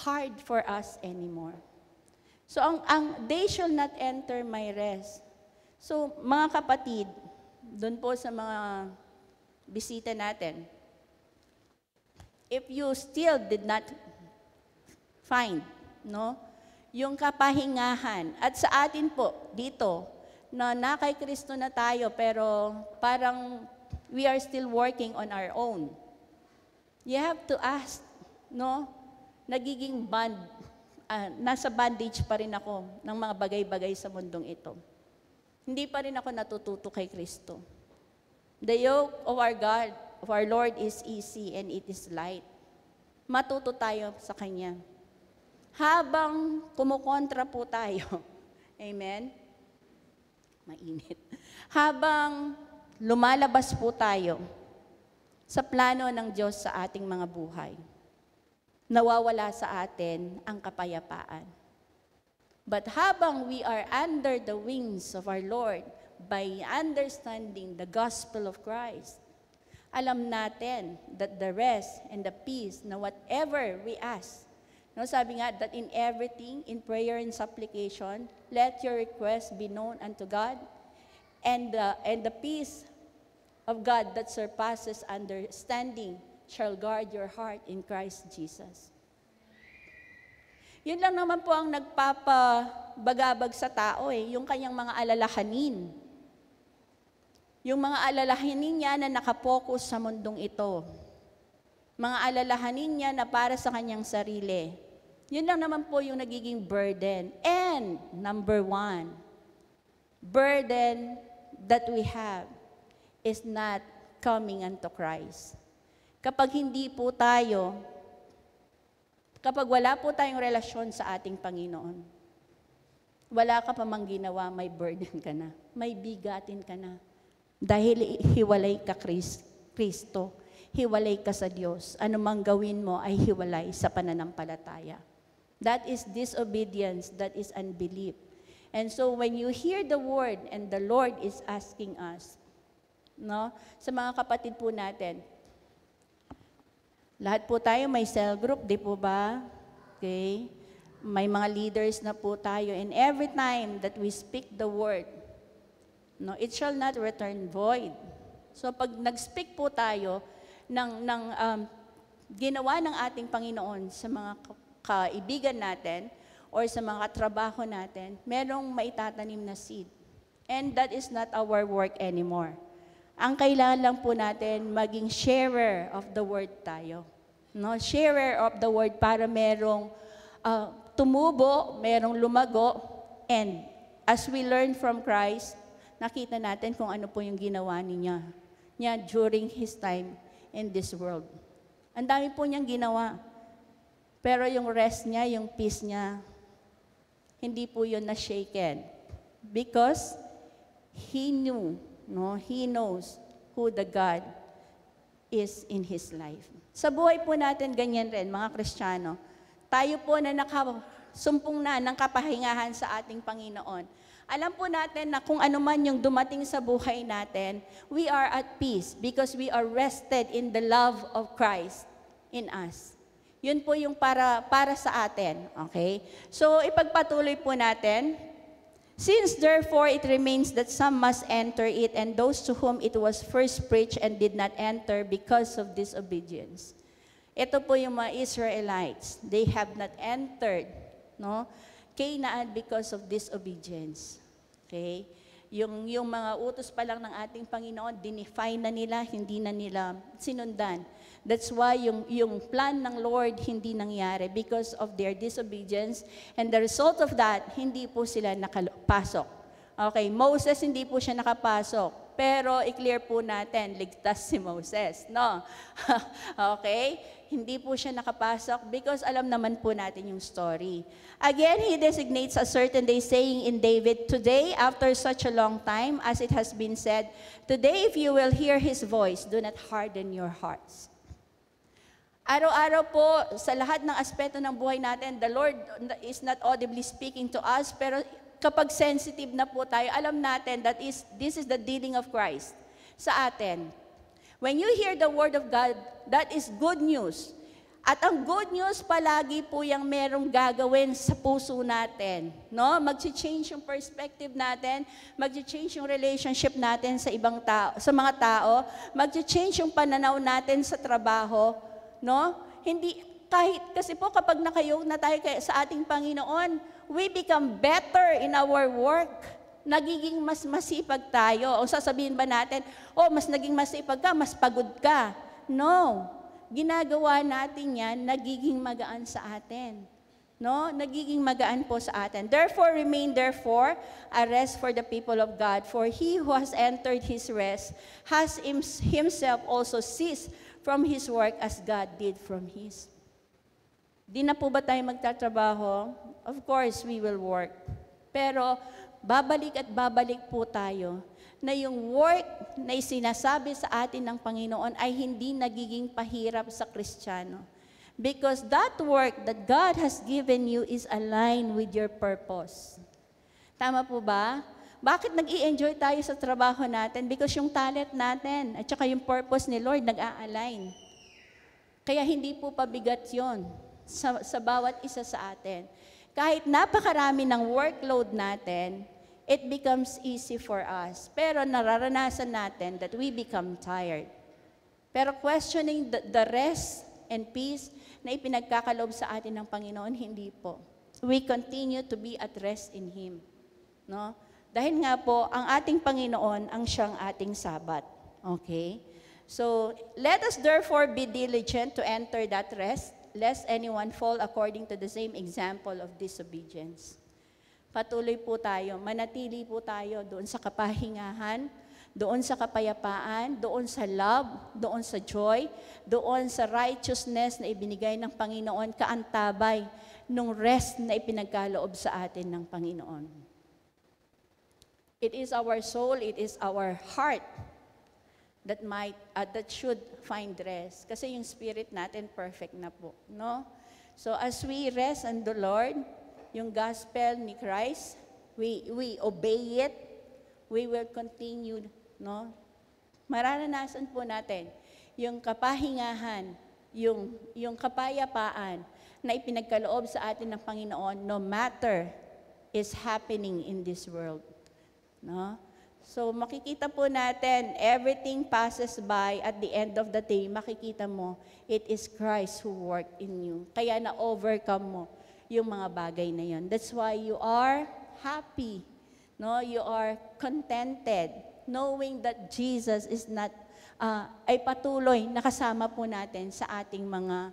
hard for us anymore. So ang they shall not enter my rest. So mga kapatid, doon po sa mga bisita natin, if you still did not find, no, yung kapahingahan, at sa atin po, dito, na kay Kristo na tayo, pero parang we are still working on our own. You have to ask, no, nagiging nasa bandage pa rin ako ng mga bagay-bagay sa mundong ito. Hindi pa rin ako natututo kay Kristo. The yoke of our God, of our Lord is easy and it is light. Matuto tayo sa Kanya. Habang kumukontra po tayo, amen? Mainit. Habang lumalabas po tayo sa plano ng Diyos sa ating mga buhay, nawawala sa atin ang kapayapaan. But habang we are under the wings of our Lord, by understanding the gospel of Christ, alam natin that the rest and the peace na whatever we ask, no, sabi nga that in everything, in prayer and supplication, let your request be known unto God, and the peace of God that surpasses understanding shall guard your heart in Christ Jesus. Yun lang naman po ang nagpapabagabag sa tao yung kanyang mga alalahanin. Yung mga alalahanin niya na nakapokus sa mundong ito. Mga alalahanin niya na para sa kanyang sarili. Yun lang naman po yung nagiging burden. And number one, burden that we have is not coming unto Christ. Kapag wala po tayong relasyon sa ating Panginoon, wala ka pa mang ginawa, may burden ka na, may bigatin ka na. Dahil hiwalay ka Kristo, hiwalay ka sa Diyos. Ano mang gawin mo ay hiwalay sa pananampalataya. That is disobedience, that is unbelief. And so when you hear the word and the Lord is asking us, no, sa mga kapatid po natin, lahat po tayo may cell group, di po ba? Okay? May mga leaders na po tayo. And every time that we speak the word, no, it shall not return void. So pag nag-speak po tayo ng ginawa ng ating Panginoon sa mga kaibigan natin or sa mga katrabaho natin, merong maitatanim na seed. And that is not our work anymore. Ang kailangan lang po natin, maging sharer of the word tayo. No? Sharer of the word para merong tumubo, merong lumago, and as we learn from Christ, nakita natin kung ano po yung ginawa niya during His time in this world. Ang dami po niyang ginawa. Pero yung rest niya, yung peace niya, hindi po yun na-shaken. Because He knew, He knows who the God is in His life. Sa buhay po natin, ganyan rin, mga Kristiyano. Tayo po na nakasumpong na ng kapahingahan sa ating Panginoon. Alam po natin na kung ano man yung dumating sa buhay natin, we are at peace because we are rested in the love of Christ in us. Yun po yung para sa atin. Okay? So, ipagpatuloy po natin. Since therefore it remains that some must enter it, and those to whom it was first preached and did not enter because of disobedience. Ito po yung mga Israelites. They have not entered, Canaan because of disobedience. Okay? Yung mga utos pa lang ng ating Panginoon, dinefine na nila, hindi na nila sinundan. That's why yung plan ng Lord hindi nangyari because of their disobedience. And the result of that, hindi po sila nakapasok. Okay, Moses hindi po siya nakapasok. Pero i-clear po natin, ligtas si Moses. No? Okay? Hindi po siya nakapasok because alam naman po natin yung story. Again, He designates a certain day saying in David, "Today, after such a long time, as it has been said, today if you will hear His voice, do not harden your hearts." Araw-araw po, sa lahat ng aspeto ng buhay natin, the Lord is not audibly speaking to us, pero kapag sensitive na po tayo, alam natin that this is the dealing of Christ sa atin. When you hear the Word of God, that is good news. At ang good news palagi po yung merong gagawin sa puso natin. Mag-change yung perspective natin, mag-change yung relationship natin sa ibang tao, sa mga tao, mag-change yung pananaw natin sa trabaho. Hindi, kasi po kapag nakayog na tayo sa ating Panginoon, we become better in our work. Nagiging mas masipag tayo. O sasabihin ba natin, mas naging masipag ka, mas pagod ka. No. Ginagawa natin yan, nagiging magaan sa atin. Nagiging magaan po sa atin. Therefore, remain therefore a rest for the people of God. For he who has entered his rest has himself also ceased from his work as God did from his. Di na po ba tayo magtatrabaho? Of course, we will work. Pero babalik at babalik po tayo na yung work na isinasabi sa atin ng Panginoon ay hindi nagiging pahirap sa Kristiyano. Because that work that God has given you is aligned with your purpose. Tama po ba? Bakit nag-i-enjoy tayo sa trabaho natin? Because yung talent natin at saka yung purpose ni Lord nag-a-align. Kaya hindi po pabigat yon sa bawat isa sa atin. Kahit napakarami ng workload natin, it becomes easy for us. Pero nararanasan natin that we become tired. Pero questioning the rest and peace na ipinagkakaloob sa atin ng Panginoon, hindi po. We continue to be at rest in Him. Dahil nga po, ang ating Panginoon ang siyang ating Sabat. Okay? So, let us therefore be diligent to enter that rest, lest anyone fall according to the same example of disobedience. Patuloy po tayo, manatili po tayo doon sa kapahingahan, doon sa kapayapaan, doon sa love, doon sa joy, doon sa righteousness na ibinigay ng Panginoon, kaantabay nung rest na ipinagkaloob sa atin ng Panginoon. It is our soul, it is our heart that should find rest. Kasi yung spirit natin perfect na po, So as we rest on the Lord, yung gospel ni Christ, we obey it, we will continue, Mararanasan po natin yung kapahingahan, yung kapayapaan na ipinagkaloob sa atin ng Panginoon no matter is happening in this world. So makikita po natin, everything passes by, at the end of the day, makikita mo, it is Christ who worked in you. Kaya na-overcome mo yung mga bagay na yon. That's why you are happy. You are contented. knowing that Jesus is not, ay patuloy nakasama po natin sa ating mga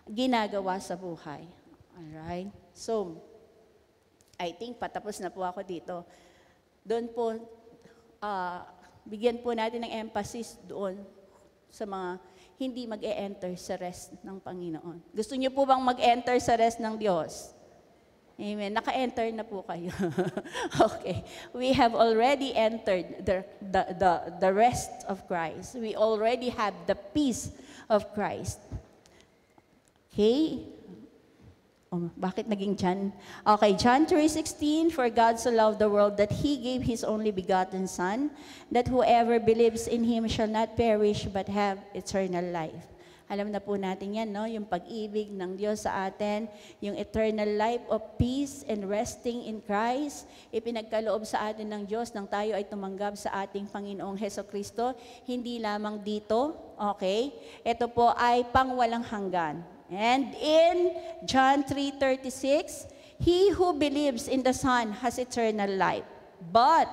ginagawa sa buhay. Alright? So, I think patapos na po ako dito. Doon po, bigyan po natin ng emphasis doon sa mga hindi mag-e-enter sa rest ng Panginoon. Gusto niyo po bang mag-enter sa rest ng Diyos? Amen. Naka-enter na po kayo. Okay. We have already entered the rest of Christ. We already have the peace of Christ. Okay? Oh, bakit naging John? Okay, John 3:16, for God so loved the world that He gave His only begotten Son, that whoever believes in Him shall not perish but have eternal life. Alam na po natin yan, no? Yung pag-ibig ng Diyos sa atin, yung eternal life of peace and resting in Christ, ipinagkaloob sa atin ng Diyos nang tayo ay tumanggap sa ating Panginoong Hesukristo, hindi lamang dito, okay? Ito po ay pangwalang hanggan. And in John 3:36, he who believes in the Son has eternal life. But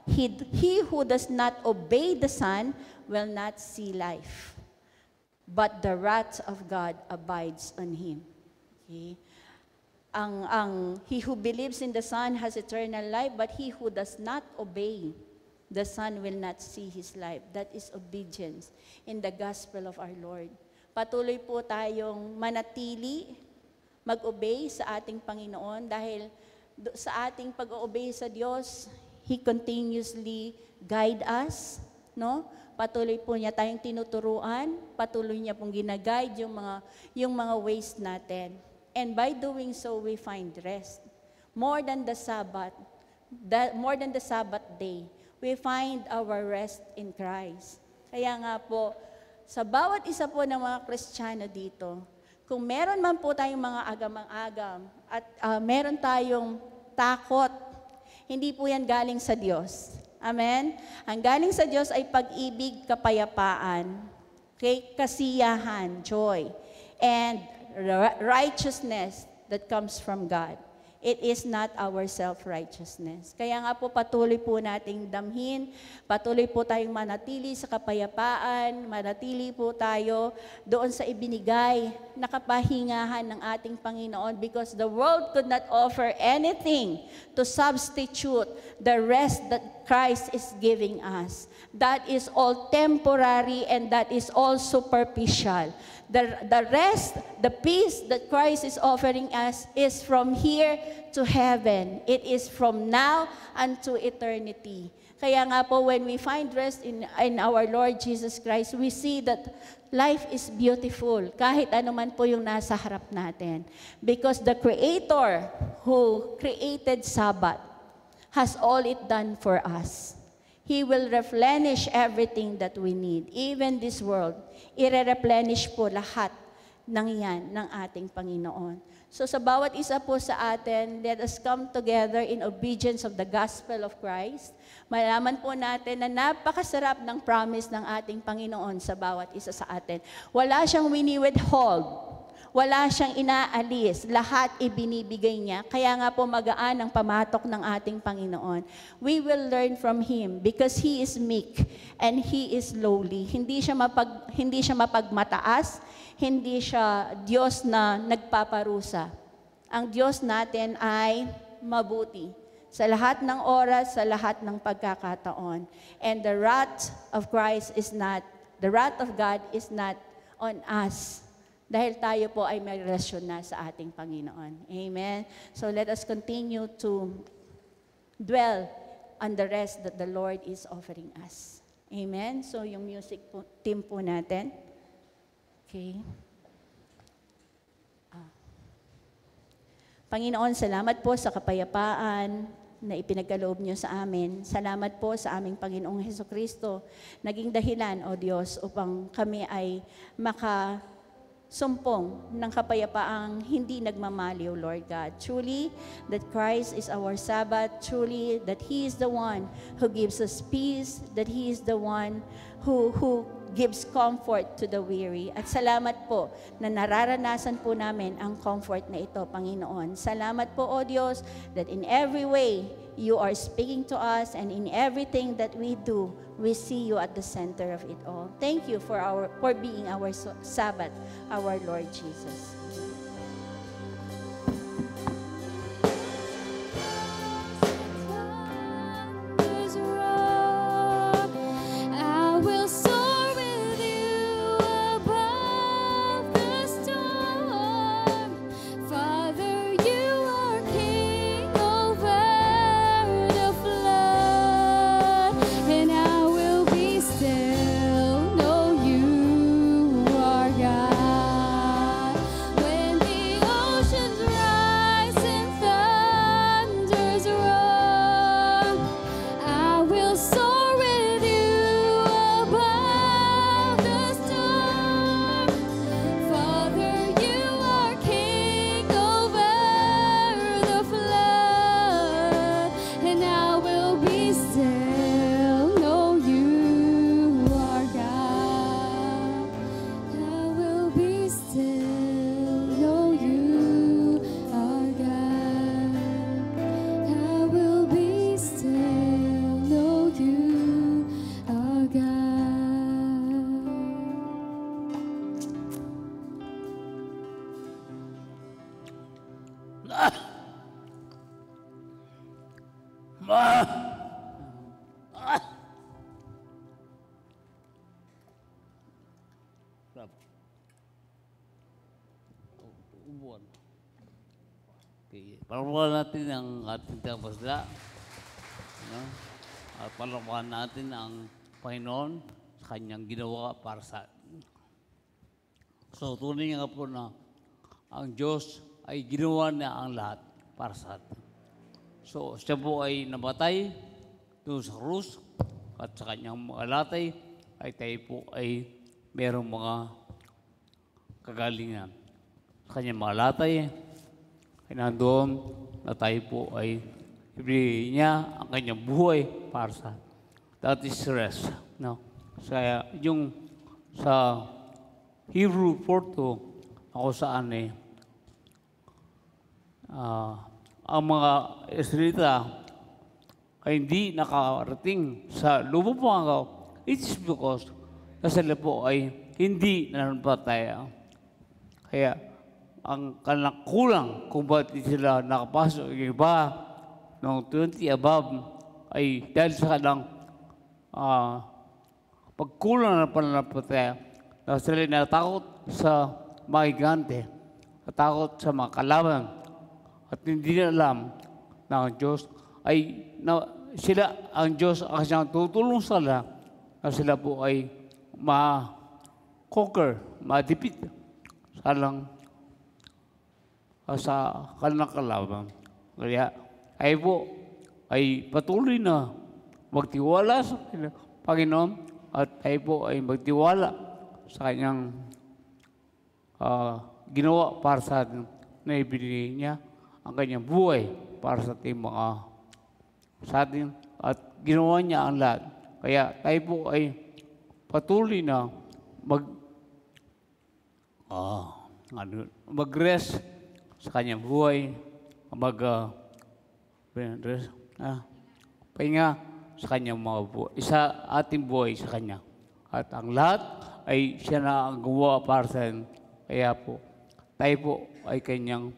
he who does not obey the Son will not see life. But the wrath of God abides on him. Okay? He who believes in the Son has eternal life, but he who does not obey the Son will not see his life. That is obedience in the gospel of our Lord. Patuloy po tayong manatili, mag-obey sa ating Panginoon dahil sa ating pag-obey sa Diyos, He continuously guide us, no? Patuloy po niya tayong tinuturuan, patuloy niya pong ginaguide yung mga ways natin. And by doing so, we find rest. More than the Sabbath day, we find our rest in Christ. Kaya nga po, sa bawat isa po ng mga Kristiyano dito, kung meron man po tayong mga agam-agam at meron tayong takot, hindi po yan galing sa Diyos. Amen? Ang galing sa Diyos ay pag-ibig, kapayapaan, okay? Kasiyahan, joy, and righteousness that comes from God. It is not our self-righteousness. Kaya nga po patuloy po nating damhin, patuloy po tayong manatili sa kapayapaan, manatili po tayo doon sa ibinigay na kapahingahan ng ating Panginoon because the world could not offer anything to substitute the rest that Christ is giving us. That is all temporary and that is all superficial. The rest, the peace that Christ is offering us is from here to heaven. It is from now unto eternity. Kaya nga po, when we find rest in our Lord Jesus Christ, we see that life is beautiful, kahit ano man po yung nasa harap natin. Because the Creator who created Sabbath has all it done for us. He will replenish everything that we need. Even this world, i-replenish po lahat ng yan ng ating Panginoon. So sa bawat isa po sa atin, let us come together in obedience of the gospel of Christ. Malaman po natin na napakasarap ng promise ng ating Panginoon sa bawat isa sa atin. Wala siyang wini-withhold. Wala siyang inaalis, lahat ibinibigay niya. Kaya nga po magaan ang pamatok ng ating Panginoon. We will learn from Him because He is meek and He is lowly. Hindi siya mapagmataas, hindi siya Diyos na nagpaparusa. Ang Diyos natin ay mabuti sa lahat ng oras, sa lahat ng pagkakataon. And the wrath of God is not on us. Dahil tayo po ay may relasyon na sa ating Panginoon. Amen? So let us continue to dwell on the rest that the Lord is offering us. Amen? So yung music team po natin. Okay. Panginoon, salamat po sa kapayapaan na ipinagkaloob niyo sa amin. Salamat po sa aming Panginoong Hesukristo. Naging dahilan, O Diyos, upang kami ay sumpong ng kapayapaang hindi nagmamaliw, Lord God. Truly, that Christ is our Sabbath. Truly, that He is the one who gives us peace. That He is the one who gives comfort to the weary. At salamat po na nararanasan po namin ang comfort na ito, Panginoon. Salamat po, O Diyos, that in every way, you are speaking to us, and in everything that we do, we see you at the center of it all. Thank you for being our Sabbath, our Lord Jesus. I will soar with you above the storm. Father, you are king over the flood, and I will be still, know you are God. When the oceans rise and thunders roar, I will soar with you above the storm. Father, you are king over the flood, and I will be still, know you are God. I will be still, know you are God. I will be still, know you are God. Ubuan. Okay. Palawakan natin ang ating tapasla. No? At palawakan natin ang Panginoon sa kanyang ginawa para sa atin. So, tunay nga po na ang Diyos ay ginawa niya ang lahat para sa atin. So, siya po ay namatay doon sa krus at sa kanyang mga latay ay tayo po ay merong mga kagalingan. Sa kanyang mga latay ay nandoon na tayo po ay ibigay niya ang kanyang buhay para sa atin. That is rest. No? Kaya yung sa Hebrew 4:2 ako saan ang mga Israelita ay hindi nakarating sa lubong it is because na sila po ay hindi nanampalataya. Kaya ang kanilang kulang kung bakit sila nakapasok yung iba ng 20 above ay dahil sa kanilang pagkulang ng pananampalataya na sila natakot sa mga higante, natakot sa mga kalaban, at hindi na alam na ang Diyos ay ang Diyos ang siyang tutulong sa kanila na sila po ay ma-conquer, ma-defeat sa kanilang kalaban. Kaya ay po ay patuloy na magtiwala sa Panginoon at tayo po ay magtiwala sa kanyang ginawa para sa atin na ibinigay niya ang kanyang buhay para sa ating sa atin at ginawa niya ang lahat. Kaya tayo po ay patuloy na mag-rest sa kanyang buhay, pahinga sa kanyang mga buhay, sa ating buhay sa kanya. At ang lahat ay siya na ang gumawa para sa atin. Kaya po, tayo po ay kanyang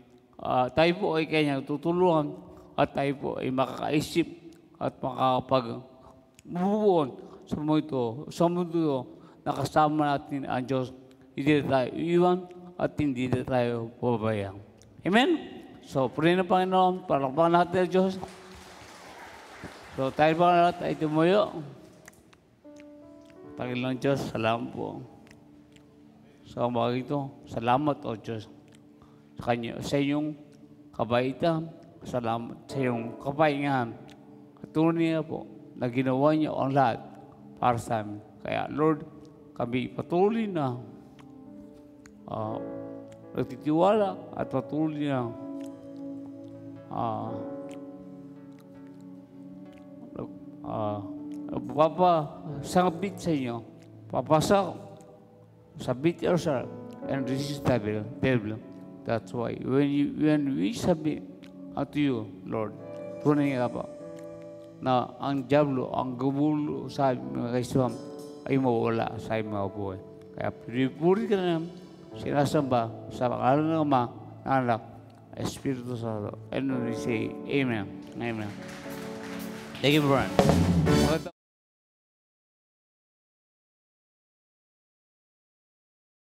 tutulungan at tayo po ay makakaisip at makakapag-bubuon sa mundo na kasama natin ang Diyos. Hindi tayo iwan at hindi tayo pabayaan. Amen? So, pray na Panginoon, palakpakan natin ang Diyos. So, tayo ba lahat ay tumuyo? Panginoon Diyos, salamat po. Sa umaga ito, salamat o Diyos. Sa inyong kabaitan, salamat sa iyong kapahingahan. At tunay na po na ginawa niyo ang lahat para sa amin. Kaya Lord, kami patuloy na nagtitiwala at patuloy na papasangabit sa inyo, papasok, submit yourself and resist the devil. That's why when we submit unto you, Lord, tunay nga po, na ang Diablo, ang gumulo sa mga kaiswam ay mawala sa iyong mga buhay. Kaya pinipuri ka na sinasamba sa pangalan ng Ama, ng Anak, Espiritu Santo. And we say, Amen. Amen. Thank you, Brian.